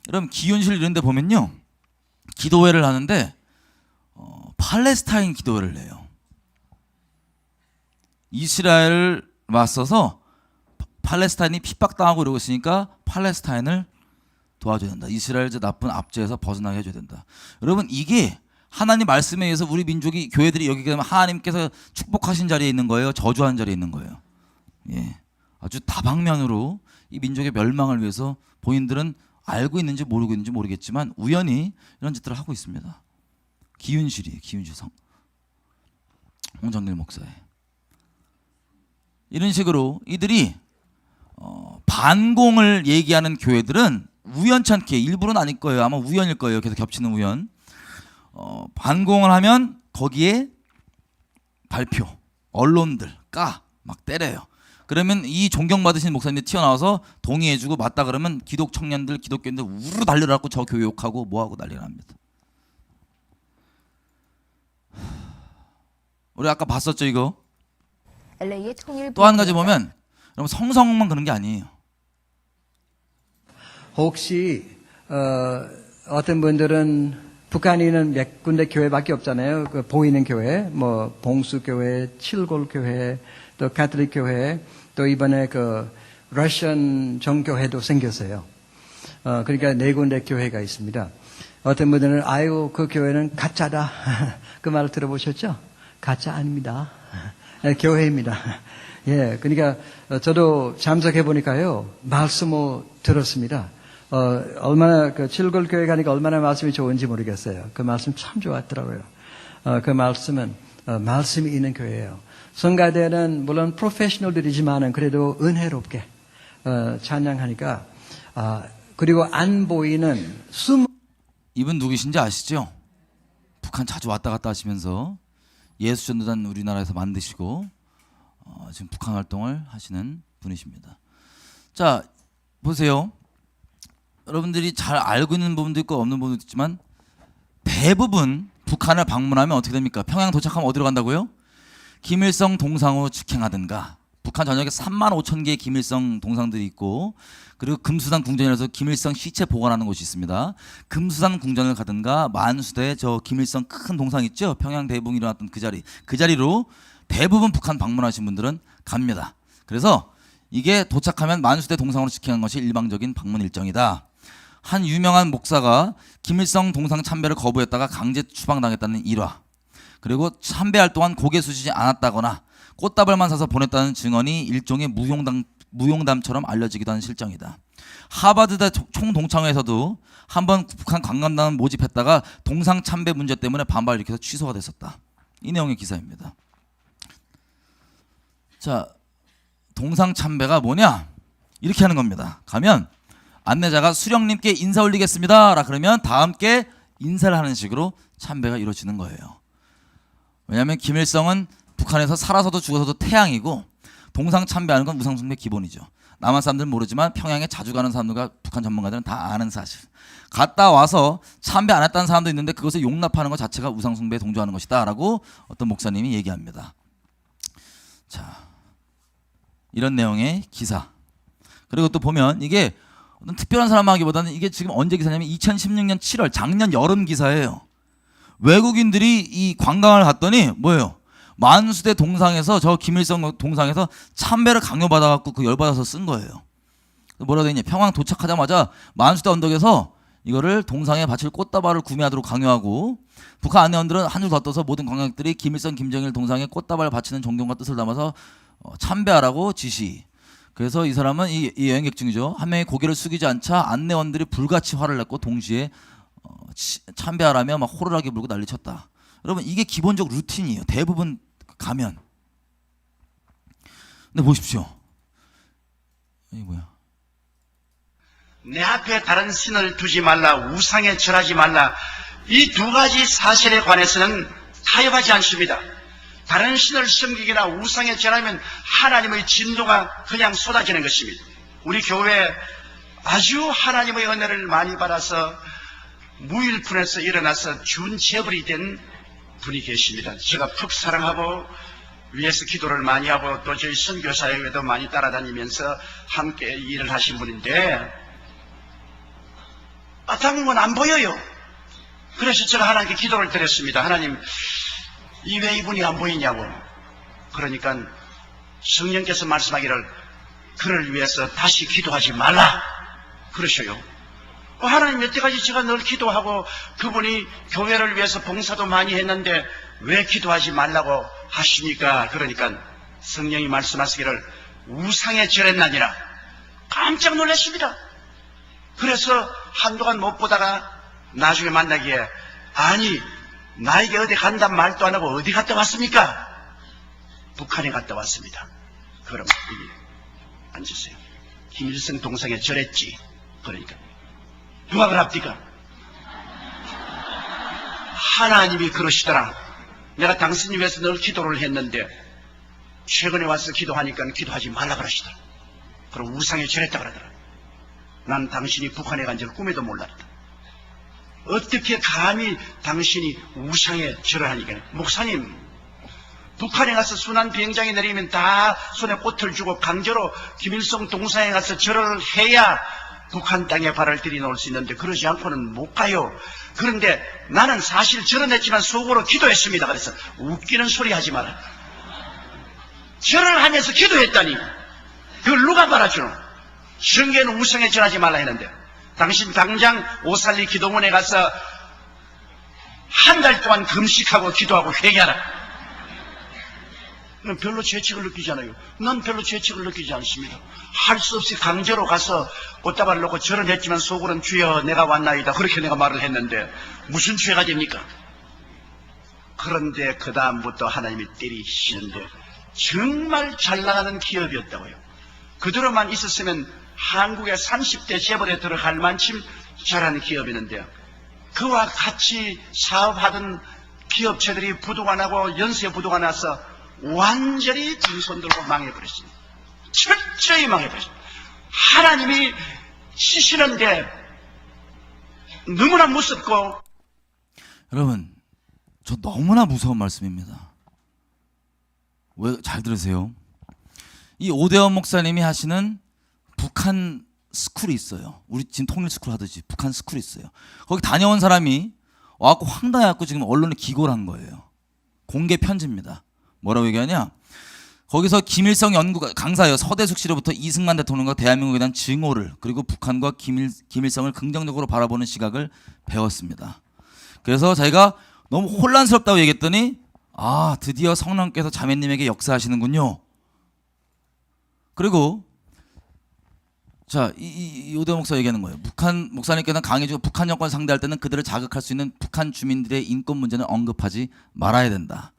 여러분 기윤실 이런 데 보면요. 기도회를 하는데 팔레스타인 기도회를 해요. 이스라엘을 맞서서 팔레스타인이 핍박당하고 이러고 있으니까 팔레스타인을 도와줘야 된다. 이스라엘 저 나쁜 압제에서 벗어나게 해줘야 된다. 여러분 이게 하나님 말씀에 의해서 우리 민족이 교회들이 여기 가면 하나님께서 축복하신 자리에 있는 거예요? 저주하는 자리에 있는 거예요? 예, 아주 다방면으로 이 민족의 멸망을 위해서 본인들은 알고 있는지 모르고 있는지 모르겠지만 우연히 이런 짓들을 하고 있습니다. 기윤실이에요. 기윤실 홍정길 목사의 이런 식으로 이들이 반공을 얘기하는 교회들은 우연찮게 일부러는 아닐 거예요. 아마 우연일 거예요. 계속 겹치는 우연. 반공을 하면 거기에 발표, 언론들 막 때려요. 그러면 이 존경받으신 목사님이 튀어나와서 동의해주고 맞다 그러면 기독 청년들, 기독교인들 우르르 달려라고 저 교회 욕하고 뭐하고 난리가 납니다. 우리 아까 봤었죠 이거? LA의 통일 또 한 가지 보면 여러분 성성만 그런 게 아니에요. 혹시 어떤 분들은 북한에 있는 몇 군데 교회밖에 없잖아요. 그 보이는 교회, 뭐 봉수교회, 칠골교회, 또 가톨릭 교회, 또 이번에 그 러시안 정교회도 생겼어요. 그러니까 네 군데 교회가 있습니다. 어떤 분들은 아유 그 교회는 가짜다. 그 말을 들어보셨죠? 가짜 아닙니다. 교회입니다. 예, 그러니까 저도 참석해 보니까요 말씀을 들었습니다. 얼마나 그 칠골교회 가니까 얼마나 말씀이 좋은지 모르겠어요. 그 말씀 참 좋았더라고요. 그 말씀은 말씀이 있는 교회예요. 성가대는 물론 프로페셔널들이지만은 그래도 은혜롭게 찬양하니까 그리고 안 보이는 이분 누구신지 아시죠? 북한 자주 왔다 갔다 하시면서 예수전도단 우리나라에서 만드시고 지금 북한 활동을 하시는 분이십니다. 자 보세요. 여러분들이 잘 알고 있는 부분도 있고 없는 부분도 있지만 대부분 북한을 방문하면 어떻게 됩니까? 평양 도착하면 어디로 간다고요? 김일성 동상으로 직행하든가 북한 전역에 3만 5천 개의 김일성 동상들이 있고 그리고 금수산 궁전이라서 김일성 시체 보관하는 곳이 있습니다. 금수산 궁전을 가든가 만수대 저 김일성 큰 동상 있죠? 평양 대붕이 일어났던 그 자리로 대부분 북한 방문하신 분들은 갑니다. 그래서 이게 도착하면 만수대 동상으로 직행한 것이 일방적인 방문 일정이다. 한 유명한 목사가 김일성 동상 참배를 거부했다가 강제 추방당했다는 일화, 그리고 참배할 동안 고개 숙이지 않았다거나 꽃다발만 사서 보냈다는 증언이 일종의 무용담처럼 알려지기도 한 실정이다. 하버드대 총동창회에서도 한번 북한 관광단 모집했다가 동상 참배 문제 때문에 반발을 일으켜서 취소가 됐었다. 이 내용의 기사입니다. 자, 동상 참배가 뭐냐? 이렇게 하는 겁니다. 가면 안내자가 수령님께 인사 올리겠습니다. 그러면 다 함께 인사를 하는 식으로 참배가 이루어지는 거예요. 왜냐하면 김일성은 북한에서 살아서도 죽어서도 태양이고 동상 참배하는 건 우상숭배 기본이죠. 남한 사람들은 모르지만 평양에 자주 가는 사람들과 북한 전문가들은 다 아는 사실. 갔다 와서 참배 안 했다는 사람도 있는데 그것을 용납하는 것 자체가 우상숭배에 동조하는 것이다 라고 어떤 목사님이 얘기합니다. 자, 이런 내용의 기사. 그리고 또 보면 이게 어떤 특별한 사람 하기보다는 이게 지금 언제 기사냐면 2016년 7월 작년 여름 기사예요. 외국인들이 이 관광을 갔더니 뭐예요? 만수대 동상에서 저 김일성 동상에서 참배를 강요받아갖고 그 열받아서 쓴 거예요. 뭐라고 되냐? 평양 도착하자마자 만수대 언덕에서 이거를 동상에 바칠 꽃다발을 구매하도록 강요하고 북한 안내원들은 한 줄 더 떠서 모든 관광객들이 김일성, 김정일 동상에 꽃다발을 바치는 존경과 뜻을 담아서 참배하라고 지시. 그래서 이 사람은 이 여행객 중이죠. 한 명이 고개를 숙이지 않자 안내원들이 불같이 화를 냈고 동시에 참배하라며 막 호루라기 불고 난리쳤다. 여러분 이게 기본적 루틴이에요. 대부분 가면. 근데 보십시오. 이게 뭐야? 내 앞에 다른 신을 두지 말라, 우상에 절하지 말라. 이 두 가지 사실에 관해서는 타협하지 않습니다. 다른 신을 섬기거나 우상에 절하면 하나님의 진노가 그냥 쏟아지는 것입니다. 우리 교회에 아주 하나님의 은혜를 많이 받아서 무일푼에서 일어나서 준재벌이 된 분이 계십니다. 제가 푹 사랑하고 위에서 기도를 많이 하고 또 저희 선교사역에도 많이 따라다니면서 함께 일을 하신 분인데 당분간 안 보여요. 그래서 제가 하나님께 기도를 드렸습니다. 하나님, 이 왜 이분이 안 보이냐고. 그러니까 성령께서 말씀하기를 그를 위해서 다시 기도하지 말라 그러셔요. 하나님, 여태까지 제가 늘 기도하고 그분이 교회를 위해서 봉사도 많이 했는데 왜 기도하지 말라고 하십니까? 그러니까 성령이 말씀하시기를 우상에 절했나니라. 깜짝 놀랐습니다. 그래서 한동안 못 보다가 나중에 만나기에 아니 나에게 어디 간단 말도 안 하고 어디 갔다 왔습니까? 북한에 갔다 왔습니다. 그럼 여기 앉으세요. 김일성 동상에 절했지. 그러니까 누가 그럽니까? 하나님이 그러시더라. 내가 당신을 위해서 늘 기도를 했는데 최근에 와서 기도하니까 기도하지 말라 그러시더라. 그럼 우상에 절했다 그러더라. 난 당신이 북한에 간 줄 꿈에도 몰랐다. 어떻게 감히 당신이 우상에 절을 하니까. 목사님, 북한에 가서 순환 비행장에 내리면 다 손에 꽃을 주고 강제로 김일성 동상에 가서 절을 해야 북한 땅에 발을 들이놓을 수 있는데 그러지 않고는 못 가요. 그런데 나는 사실 절은 했지만 속으로 기도했습니다. 그래서 웃기는 소리 하지 마라. 절을 하면서 기도했다니 그걸 누가 말아주노? 성경에는 우상에 절하지 말라 했는데 당신 당장 오살리 기도원에 가서 한 달 동안 금식하고 기도하고 회개하라. 별로 죄책을 느끼지 않아요. 난 별로 죄책을 느끼지 않습니다. 할 수 없이 강제로 가서 꽃다발 놓고 절은 했지만 속으로는 주여 내가 왔나이다 그렇게 내가 말을 했는데 무슨 죄가 됩니까? 그런데 그 다음부터 하나님이 때리시는데 정말 잘 나가는 기업이었다고요. 그대로만 있었으면 한국의 30대 재벌에 들어갈 만큼 잘하는 기업이었는데요. 그와 같이 사업하던 기업체들이 부도가 나고 연쇄 부도가 나서 완전히 빈손 들고 망해버렸습니다. 철저히 망해버렸습니다. 하나님이 치시는데 너무나 무섭고. 여러분, 저 너무나 무서운 말씀입니다. 왜? 잘 들으세요. 이 오대원 목사님이 하시는 북한 스쿨이 있어요. 우리 지금 통일 스쿨 하듯이 북한 스쿨이 있어요. 거기 다녀온 사람이 와갖고 황당해갖고 지금 언론에 기고를 한 거예요. 공개 편지입니다. 뭐라고 얘기하냐? 거기서 김일성 연구 강사예요. 서대숙 씨로부터 이승만 대통령과 대한민국에 대한 증오를 그리고 북한과 김일성을 긍정적으로 바라보는 시각을 배웠습니다. 그래서 자기가 너무 혼란스럽다고 얘기했더니 드디어 성령께서 자매님에게 역사하시는군요. 그리고 자, 오대 목사 얘기하는 거예요. 북한 목사님께서는 강해지고 북한 정권 상대할 때는 그들을 자극할 수 있는 북한 주민들의 인권 문제는 언급하지 말아야 된다.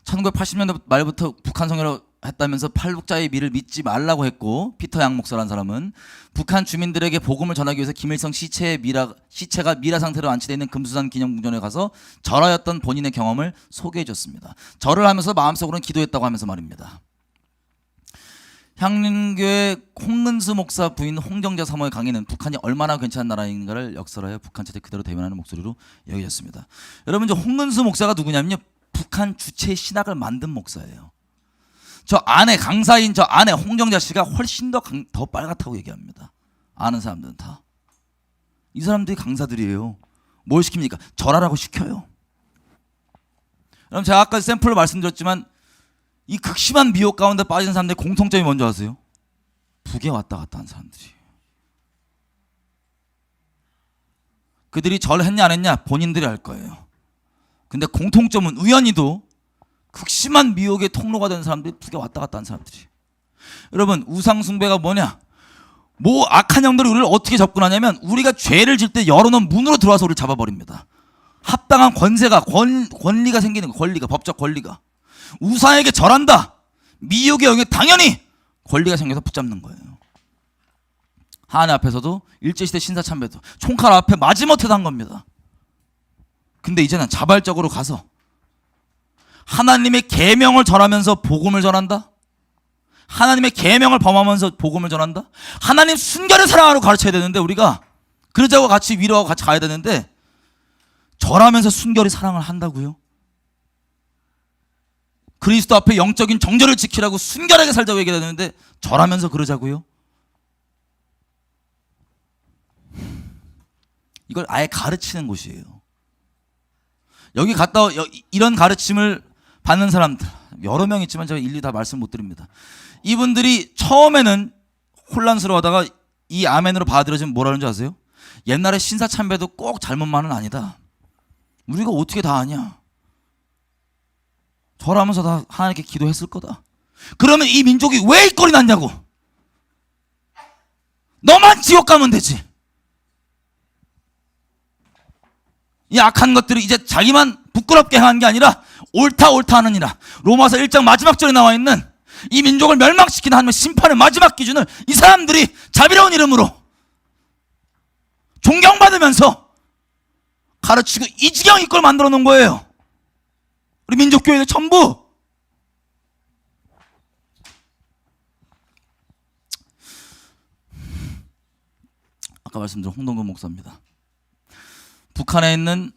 1980년대 말부터 북한 성애로 했다면서 팔북자의 미를 믿지 말라고 했고, 피터 양 목사라는 사람은 북한 주민들에게 복음을 전하기 위해서 김일성 시체가 미라 상태로 안치되어 있는 금수산 기념공전에 가서 절하였던 본인의 경험을 소개해 줬습니다. 절을 하면서 마음속으로는 기도했다고 하면서 말입니다. 향림교회 홍은수 목사 부인 홍정자 사모의 강의는 북한이 얼마나 괜찮은 나라인가를 역설하여 북한 체제 그대로 대변하는 목소리로 여겨졌습니다. 여러분, 저 홍은수 목사가 누구냐면요, 북한 주체 신학을 만든 목사예요. 저 안에 강사인 저 안에 홍정자 씨가 훨씬 더 빨갛다고 얘기합니다. 아는 사람들은 다. 이 사람들이 강사들이에요. 뭘 시킵니까? 절하라고 시켜요. 그럼 제가 아까 샘플로 말씀드렸지만 이 극심한 미혹 가운데 빠진 사람들의 공통점이 뭔지 아세요? 북에 왔다 갔다 한 사람들이에요. 그들이 절했냐 안 했냐 본인들이 알 거예요. 근데 공통점은 우연히도 극심한 미혹의 통로가 된 사람들이 북에 왔다 갔다 한 사람들이. 여러분, 우상숭배가 뭐냐? 뭐 악한 영들이 우리를 어떻게 접근하냐면 우리가 죄를 질 때 열어놓은 문으로 들어와서 우리를 잡아버립니다. 합당한 권세가 권리가 생기는 거, 권리가, 법적 권리가. 우상에게 절한다, 미혹의 영역에 당연히 권리가 생겨서 붙잡는 거예요. 하나님 앞에서도 일제시대 신사참배도 총칼 앞에 마지못해도 한 겁니다. 근데 이제는 자발적으로 가서 하나님의 계명을 전하면서 복음을 전한다, 하나님의 계명을 범하면서 복음을 전한다. 하나님 순결의 사랑하러 가르쳐야 되는데 우리가 그러자고 같이 위로하고 같이 가야 되는데 절하면서 순결의 사랑을 한다고요? 그리스도 앞에 영적인 정절을 지키라고 순결하게 살자고 얘기하는데 절하면서 그러자고요? 이걸 아예 가르치는 곳이에요. 여기 갔다 이런 가르침을 받는 사람들 여러 명 있지만 제가 일일이 다 말씀 못 드립니다. 이분들이 처음에는 혼란스러워하다가 이 아멘으로 받아들여지면 뭐라는 줄 아세요? 옛날에 신사참배도 꼭 잘못만은 아니다. 우리가 어떻게 다 아냐? 절하면서 다 하나님께 기도했을 거다. 그러면 이 민족이 왜 이 꼴이 났냐고. 너만 지옥 가면 되지. 이 악한 것들이 이제 자기만 부끄럽게 행한 게 아니라 옳다 하느니라. 로마서 1장 마지막 절에 나와 있는 이 민족을 멸망시키는 하나님의 심판의 마지막 기준을 이 사람들이 자비로운 이름으로 존경받으면서 가르치고 이 지경 이걸 만들어 놓은 거예요. 우리 민족교회들 전부. 아까 말씀드린 홍동근 목사입니다. 북한에 있는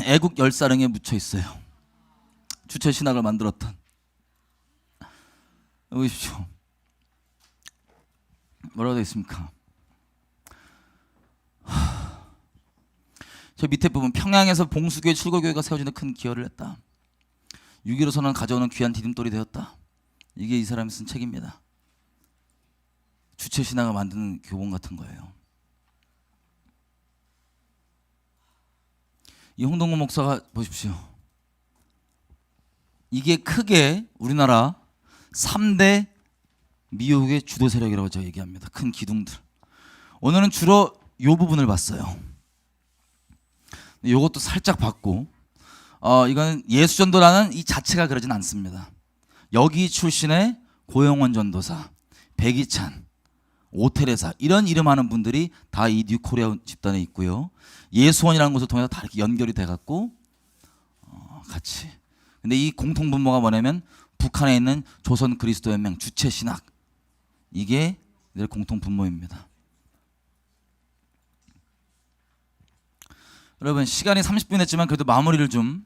애국 열사령에 묻혀 있어요. 주체 신학을 만들었던. 여기 보십시오. 뭐라고 되어 있습니까? 저 밑에 부분, 평양에서 봉수교회 출거교회가 세워지는 큰 기여를 했다. 6.15 선언 가져오는 귀한 디딤돌이 되었다. 이게 이 사람이 쓴 책입니다. 주체 신앙을 만드는 교본 같은 거예요. 이 홍동근 목사가 보십시오. 이게 크게 우리나라 3대 미혹의 주도 세력이라고 제가 얘기합니다. 큰 기둥들. 오늘은 주로 이 부분을 봤어요. 이것도 살짝 봤고, 이건 예수전도라는 이 자체가 그러진 않습니다. 여기 출신의 고영원 전도사, 백이찬, 오테레사 이런 이름하는 분들이 다 이 뉴코리아 집단에 있고요. 예수원이라는 곳을 통해서 다 이렇게 연결이 돼갖고 같이. 근데 이 공통 분모가 뭐냐면 북한에 있는 조선 그리스도 연맹 주체 신학, 이게 늘 공통 분모입니다. 여러분, 시간이 30분 했지만 그래도 마무리를 좀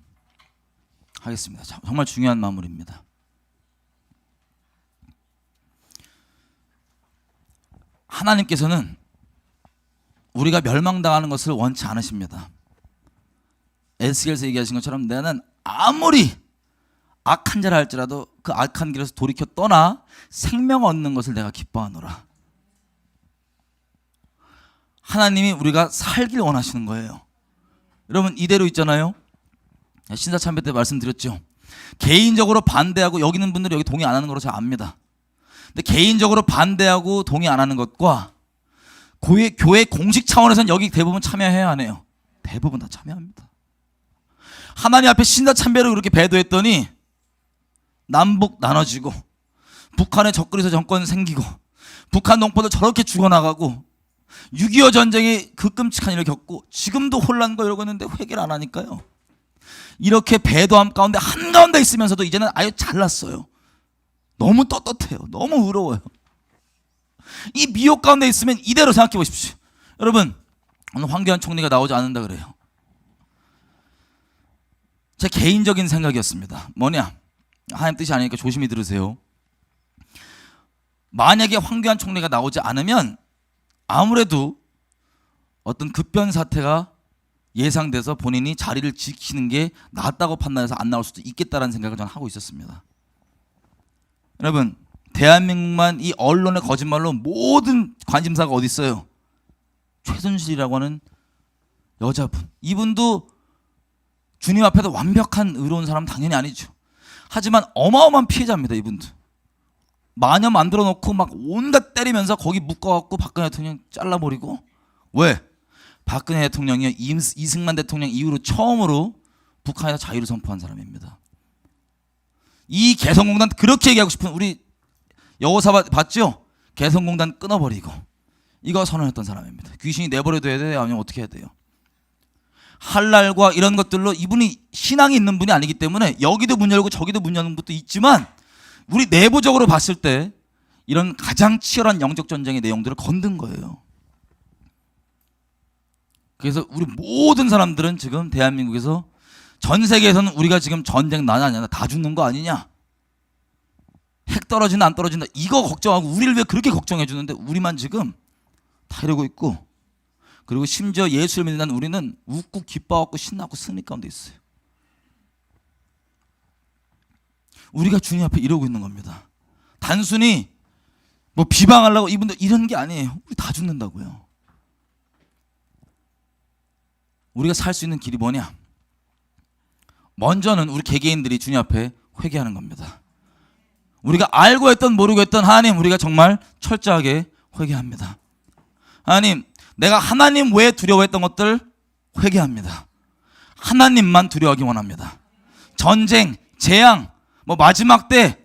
하겠습니다. 정말 중요한 마무리입니다. 하나님께서는 우리가 멸망당하는 것을 원치 않으십니다. 에스겔에서 얘기하신 것처럼 나는 아무리 악한 자라 할지라도 그 악한 길에서 돌이켜 떠나 생명 얻는 것을 내가 기뻐하노라. 하나님이 우리가 살길 원하시는 거예요. 여러분, 이대로 있잖아요. 신사참배 때 말씀드렸죠. 개인적으로 반대하고, 여기 있는 분들이 여기 동의 안 하는 거로 제가 압니다. 근데 개인적으로 반대하고 동의 안 하는 것과 교회 공식 차원에서는 여기 대부분 참여해야 하네요. 대부분 다 참여합니다. 하나님 앞에 신사참배를 그렇게 배도했더니 남북 나눠지고 북한에 적그리서 정권 생기고 북한 농포들 저렇게 죽어나가고 6.25 전쟁이 그 끔찍한 일을 겪고 지금도 혼란과 이러고 있는데 회개를 안 하니까요. 이렇게 배도함 가운데 한가운데 있으면서도 이제는 아예 잘났어요. 너무 떳떳해요. 너무 의로워요. 이 미혹 가운데 있으면 이대로 생각해 보십시오. 여러분, 오늘 황교안 총리가 나오지 않는다 그래요. 제 개인적인 생각이었습니다. 뭐냐? 하나님 뜻이 아니니까 조심히 들으세요. 만약에 황교안 총리가 나오지 않으면 아무래도 어떤 급변 사태가 예상돼서 본인이 자리를 지키는 게 낫다고 판단해서 안 나올 수도 있겠다라는 생각을 저는 하고 있었습니다. 여러분, 대한민국만 이 언론의 거짓말로 모든 관심사가 어디 있어요? 최순실이라고 하는 여자분, 이분도 주님 앞에서 완벽한 의로운 사람 당연히 아니죠. 하지만 어마어마한 피해자입니다. 이분도 마녀 만들어 놓고 막 온갖 때리면서 거기 묶어갖고 박근혜 대통령 잘라버리고. 왜? 박근혜 대통령이 이승만 대통령 이후로 처음으로 북한에서 자유를 선포한 사람입니다. 이 개성공단 그렇게 얘기하고 싶은 우리 여호사 봤죠? 개성공단 끊어버리고 이거 선언했던 사람입니다. 귀신이 내버려둬야 돼요? 아니면 어떻게 해야 돼요? 할랄과 이런 것들로 이분이 신앙이 있는 분이 아니기 때문에 여기도 문 열고 저기도 문 여는 것도 있지만 우리 내부적으로 봤을 때 이런 가장 치열한 영적 전쟁의 내용들을 건든 거예요. 그래서 우리 모든 사람들은 지금 대한민국에서 전 세계에서는 우리가 지금 전쟁 나냐 다 죽는 거 아니냐, 핵 떨어진다 안 떨어진다 이거 걱정하고 우리를 왜 그렇게 걱정해 주는데 우리만 지금 다 이러고 있고, 그리고 심지어 예수를 믿는 우리는 웃고 기뻐하고 신나고 승리 가운데 있어요. 우리가 주님 앞에 이러고 있는 겁니다. 단순히 뭐 비방하려고 이분들 이런 게 아니에요. 우리 다 죽는다고요. 우리가 살 수 있는 길이 뭐냐? 먼저는 우리 개개인들이 주님 앞에 회개하는 겁니다. 우리가 알고 했던 모르고 했던 하나님, 우리가 정말 철저하게 회개합니다. 하나님, 내가 하나님 외에 두려워했던 것들 회개합니다. 하나님만 두려워하기 원합니다. 전쟁, 재앙, 뭐 마지막 때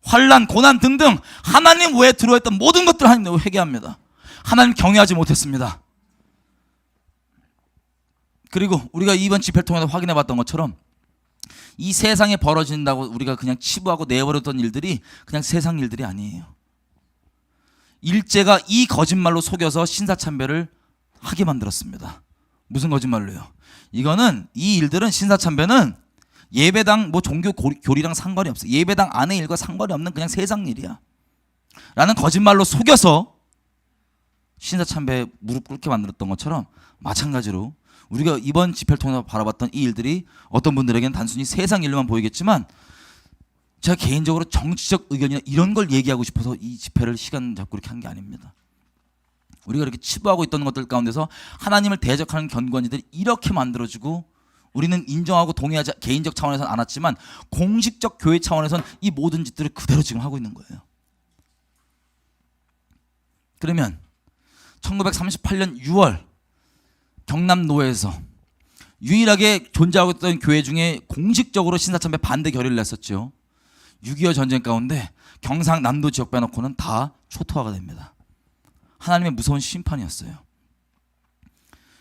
환난, 고난 등등 하나님 외에 두려워했던 모든 것들 하나님 회개합니다. 하나님 경외하지 못했습니다. 그리고 우리가 이번 집회를 통해서 확인해 봤던 것처럼 이 세상에 벌어진다고 우리가 그냥 치부하고 내버렸던 일들이 그냥 세상 일들이 아니에요. 일제가 이 거짓말로 속여서 신사참배를 하게 만들었습니다. 무슨 거짓말로요? 이거는 이 일들은 신사참배는 예배당 뭐 종교 교리랑 상관이 없어. 예배당 안의 일과 상관이 없는 그냥 세상 일이야 라는 거짓말로 속여서 신사참배에 무릎 꿇게 만들었던 것처럼 마찬가지로 우리가 이번 집회를 통해서 바라봤던 이 일들이 어떤 분들에게는 단순히 세상 일로만 보이겠지만 제가 개인적으로 정치적 의견이나 이런 걸 얘기하고 싶어서 이 집회를 시간 잡고 이렇게 한 게 아닙니다. 우리가 이렇게 치부하고 있던 것들 가운데서 하나님을 대적하는 견고한이들이 이렇게 만들어지고 우리는 인정하고 동의하지 개인적 차원에서는 않았지만 공식적 교회 차원에서는 이 모든 짓들을 그대로 지금 하고 있는 거예요. 그러면 1938년 6월 경남노회에서 유일하게 존재하고 있던 교회 중에 공식적으로 신사참배 반대 결의를 냈었죠. 6.25 전쟁 가운데 경상남도 지역 빼놓고는 다 초토화가 됩니다. 하나님의 무서운 심판이었어요.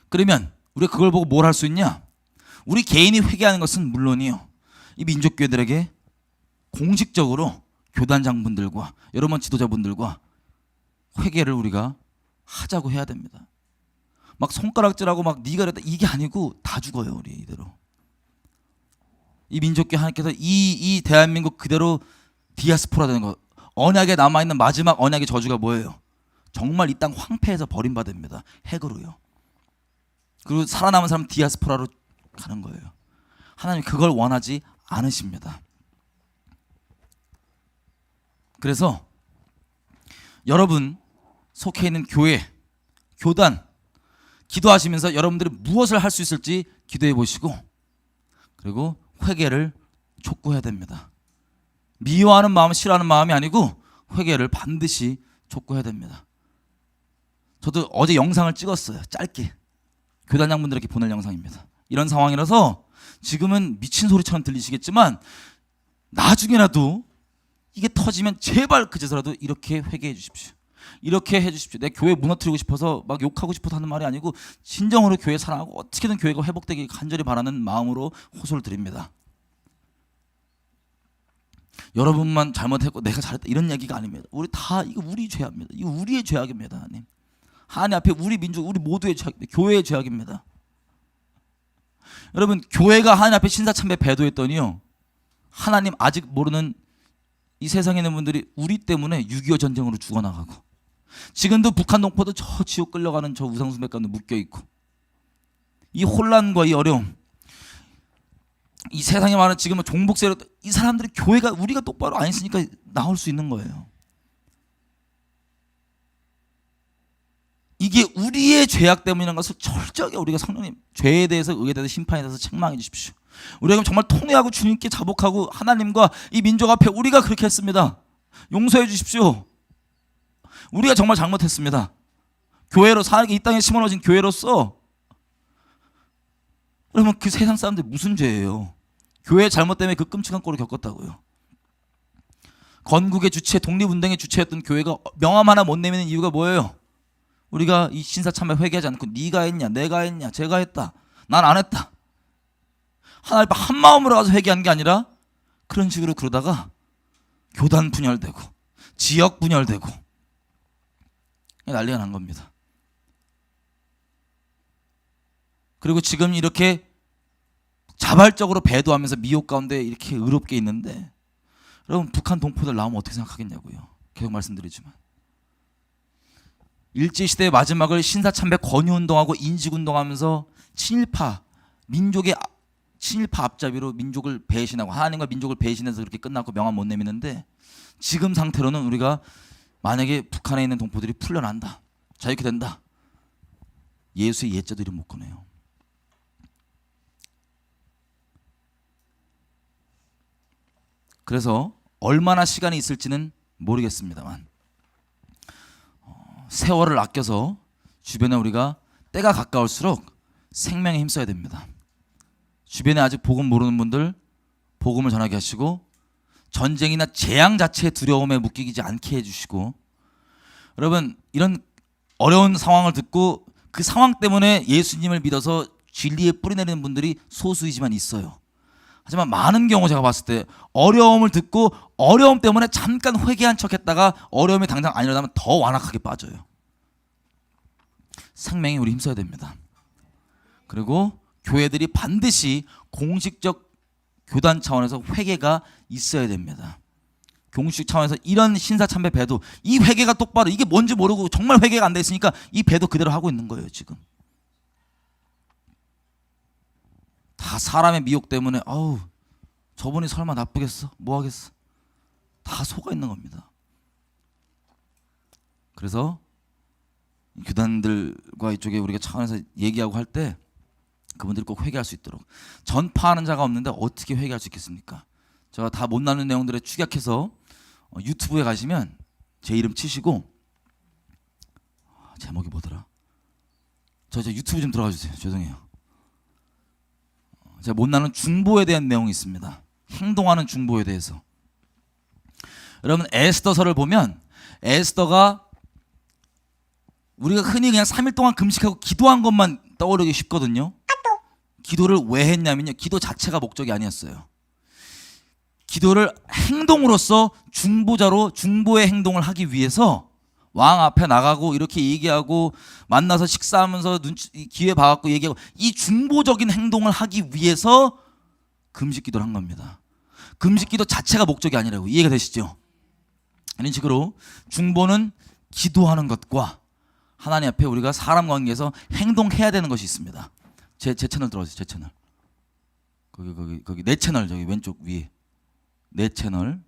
그러면 우리가 그걸 보고 뭘 할 수 있냐? 우리 개인이 회개하는 것은 물론이요, 이 민족교회들에게 공식적으로 교단장분들과 여러 지도자분들과 회개를 우리가 하자고 해야 됩니다. 막 손가락질하고 막 네가 그랬다 이게 아니고 다 죽어요. 우리 이대로 이 민족교회 하나님께서 이 대한민국 그대로 디아스포라 되는 거, 언약에 남아있는 마지막 언약의 저주가 뭐예요? 정말 이 땅 황폐해서 버림받습니다. 핵으로요. 그리고 살아남은 사람 디아스포라로 가는 거예요. 하나님 그걸 원하지 않으십니다. 그래서 여러분 속해 있는 교회, 교단 기도하시면서 여러분들이 무엇을 할 수 있을지 기도해 보시고, 그리고 회개를 촉구해야 됩니다. 미워하는 마음, 싫어하는 마음이 아니고 회개를 반드시 촉구해야 됩니다. 저도 어제 영상을 찍었어요. 짧게. 교단장분들에게 보낼 영상입니다. 이런 상황이라서 지금은 미친 소리처럼 들리시겠지만 나중에라도 이게 터지면 제발 그제서라도 이렇게 회개해 주십시오. 이렇게 해 주십시오. 내 교회 무너뜨리고 싶어서 막 욕하고 싶어서 하는 말이 아니고 진정으로 교회 사랑하고 어떻게든 교회가 회복되길 간절히 바라는 마음으로 호소를 드립니다. 여러분만 잘못했고 내가 잘했다 이런 얘기가 아닙니다. 우리 다 이거 우리 죄악입니다. 이거 우리의 죄악입니다. 하나님. 하나님 앞에 우리 민족 우리 모두의 죄악입니다. 교회의 죄악입니다. 여러분 교회가 하나님 앞에 신사참배 배도했더니요. 하나님 아직 모르는 이 세상에 있는 분들이 우리 때문에 6.25 전쟁으로 죽어나가고 지금도 북한 동포도 저 지옥 끌려가는 저 우상숭배 가운데 묶여있고 이 혼란과 이 어려움 이 세상에 많은 지금은 종북세력 이 사람들이 교회가 우리가 똑바로 안 있으니까 나올 수 있는 거예요. 이게 우리의 죄악 때문이라는 것을 철저하게 우리가 성령님 죄에 대해서 의에 대해서 심판에 대해서 책망해 주십시오. 우리가 정말 통회하고 주님께 자복하고 하나님과 이 민족 앞에 우리가 그렇게 했습니다. 용서해 주십시오. 우리가 정말 잘못했습니다. 교회로 이 땅에 심어놓은 교회로서 그러면 그 세상 사람들 무슨 죄예요? 교회 잘못 때문에 그 끔찍한 꼴을 겪었다고요. 건국의 주체, 독립운동의 주체였던 교회가 명함 하나 못 내미는 이유가 뭐예요? 우리가 이 신사참배 회개하지 않고 네가 했냐, 내가 했냐, 제가 했다, 난 안 했다. 하나님 앞에 한 마음으로 가서 회개한 게 아니라 그런 식으로 그러다가 교단 분열되고 지역 분열되고 난리가 난 겁니다. 그리고 지금 이렇게 자발적으로 배도하면서 미혹 가운데 이렇게 의롭게 있는데 여러분 북한 동포들 나오면 어떻게 생각하겠냐고요. 계속 말씀드리지만 일제시대의 마지막을 신사참배 권유운동하고 인식운동하면서 친일파 민족의 친일파 앞잡이로 민족을 배신하고 하나님과 민족을 배신해서 그렇게 끝나고 명함 못 내미는데 지금 상태로는 우리가 만약에 북한에 있는 동포들이 풀려난다 자유케 된다 예수의 예자도 이름 못 꺼내요. 그래서 얼마나 시간이 있을지는 모르겠습니다만 세월을 아껴서 주변에 우리가 때가 가까울수록 생명에 힘써야 됩니다. 주변에 아직 복음 모르는 분들 복음을 전하게 하시고 전쟁이나 재앙 자체의 두려움에 묶이지 않게 해주시고 여러분 이런 어려운 상황을 듣고 그 상황 때문에 예수님을 믿어서 진리에 뿌리내리는 분들이 소수이지만 있어요. 하지만 많은 경우 제가 봤을 때 어려움을 듣고 어려움 때문에 잠깐 회개한 척했다가 어려움이 당장 안 일어나면 더 완악하게 빠져요. 생명에 우리 힘써야 됩니다. 그리고 교회들이 반드시 공식적 교단 차원에서 회개가 있어야 됩니다. 공식 차원에서 이런 신사참배 배도 이 회개가 똑바로 이게 뭔지 모르고 정말 회개가 안 돼 있으니까 이 배도 그대로 하고 있는 거예요. 지금 다 사람의 미혹 때문에 아우 저분이 설마 나쁘겠어? 뭐 하겠어? 다 속아 있는 겁니다. 그래서 교단들과 이쪽에 우리가 차원에서 얘기하고 할 때 그분들이 꼭 회개할 수 있도록 전파하는 자가 없는데 어떻게 회개할 수 있겠습니까? 제가 다 못 나눈 내용들을 축약해서 유튜브에 가시면 제 이름 치시고 제목이 뭐더라? 저 유튜브 좀 들어가 주세요. 죄송해요. 제가 못 나눈 중보에 대한 내용이 있습니다. 행동하는 중보에 대해서. 여러분 에스더서를 보면 에스더가 우리가 흔히 그냥 3일 동안 금식하고 기도한 것만 떠오르기 쉽거든요. 기도를 왜 했냐면요. 기도 자체가 목적이 아니었어요. 기도를 행동으로서 중보자로 중보의 행동을 하기 위해서 왕 앞에 나가고 이렇게 얘기하고 만나서 식사하면서 기회 봐갖고 얘기하고 이 중보적인 행동을 하기 위해서 금식 기도를 한 겁니다. 금식 기도 자체가 목적이 아니라고 이해가 되시죠? 이런 식으로 중보는 기도하는 것과 하나님 앞에 우리가 사람 관계에서 행동해야 되는 것이 있습니다. 제 채널 들어가세요. 제 채널. 거기 내 채널 저기 왼쪽 위에 내 채널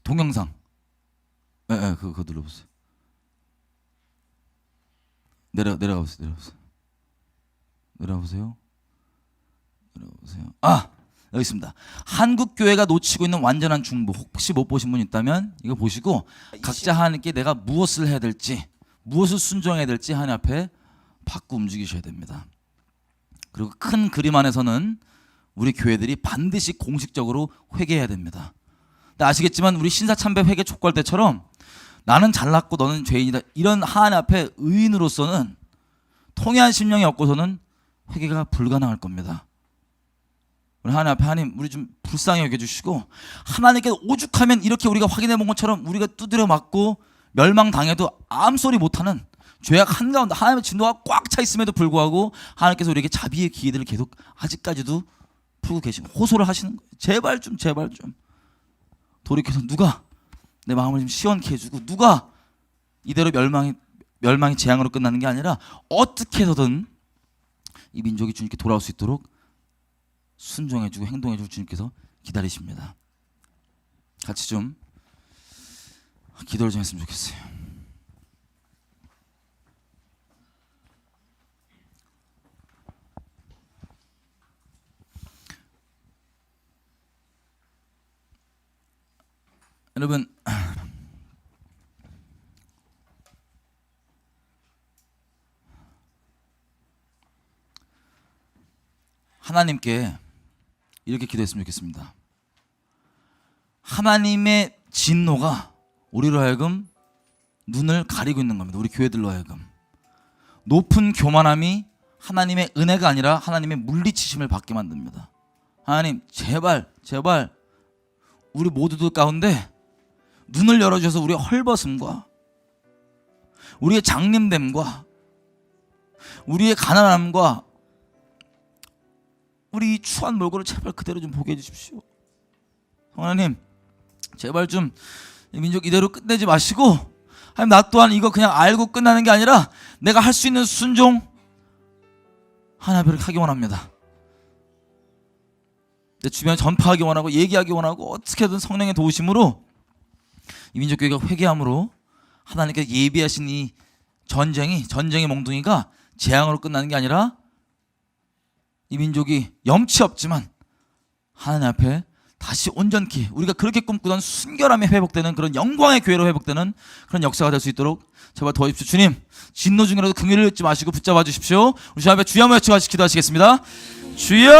동영상. 네, 그거 눌러보세요. 내려가보세요. 내려보세요. 아 여기 있습니다. 한국 교회가 놓치고 있는 완전한 중보. 혹시 못 보신 분 있다면 이거 보시고 각자 하나님께 내가 무엇을 해야 될지, 무엇을 순종해야 될지 하나님 앞에 받고 움직이셔야 됩니다. 그리고 큰 그림 안에서는 우리 교회들이 반드시 공식적으로 회개해야 됩니다. 근데 아시겠지만 우리 신사참배 회개 촉구할 때처럼 나는 잘났고 너는 죄인이다 이런 하나님 앞에 의인으로서는 통회한 심령이 없고서는 회개가 불가능할 겁니다. 우리 하나님 앞에 하나님 우리 좀 불쌍히 여겨주시고 하나님께 오죽하면 이렇게 우리가 확인해 본 것처럼 우리가 두드려 맞고 멸망당해도 아무 소리 못하는 죄악 한가운데 하나님의 진노가 꽉 차 있음에도 불구하고 하나님께서 우리에게 자비의 기회들을 계속 아직까지도 풀고 계시고 호소를 하시는 거예요. 제발 좀 돌이켜서 누가 내 마음을 좀 시원케 해주고 누가 이대로 멸망이 재앙으로 끝나는 게 아니라 어떻게 해서든 이 민족이 주님께 돌아올 수 있도록 순종해주고 행동해주고 주님께서 기다리십니다. 같이 좀 기도를 좀 했으면 좋겠어요. 여러분 하나님께 이렇게 기도했으면 좋겠습니다. 하나님의 진노가 우리로 하여금 눈을 가리고 있는 겁니다. 우리 교회들로 하여금 높은 교만함이 하나님의 은혜가 아니라 하나님의 물리치심을 받게 만듭니다. 하나님 제발 우리 모두들 가운데 눈을 열어주셔서 우리의 헐벗음과 우리의 장님됨과 우리의 가난함과 우리 이 추한 몰골을 제발 그대로 좀 보게 해주십시오. 하나님 제발 좀 이 민족 이대로 끝내지 마시고 하나님 나 또한 이거 그냥 알고 끝나는 게 아니라 내가 할 수 있는 순종 하나님을 하기 원합니다. 내 주변에 전파하기 원하고 얘기하기 원하고 어떻게든 성령의 도우심으로 이 민족교회가 회개함으로 하나님께서 예비하신 이 전쟁의 몽둥이가 재앙으로 끝나는 게 아니라 이 민족이 염치 없지만 하나님 앞에 다시 온전히 우리가 그렇게 꿈꾸던 순결함이 회복되는 그런 영광의 교회로 회복되는 그런 역사가 될 수 있도록 제발 도와주십시오. 주님 진노 중이라도 긍휼을 잊지 마시고 붙잡아 주십시오. 우리 주 앞에 주여 한번 외쳐 기도하시겠습니다. 주여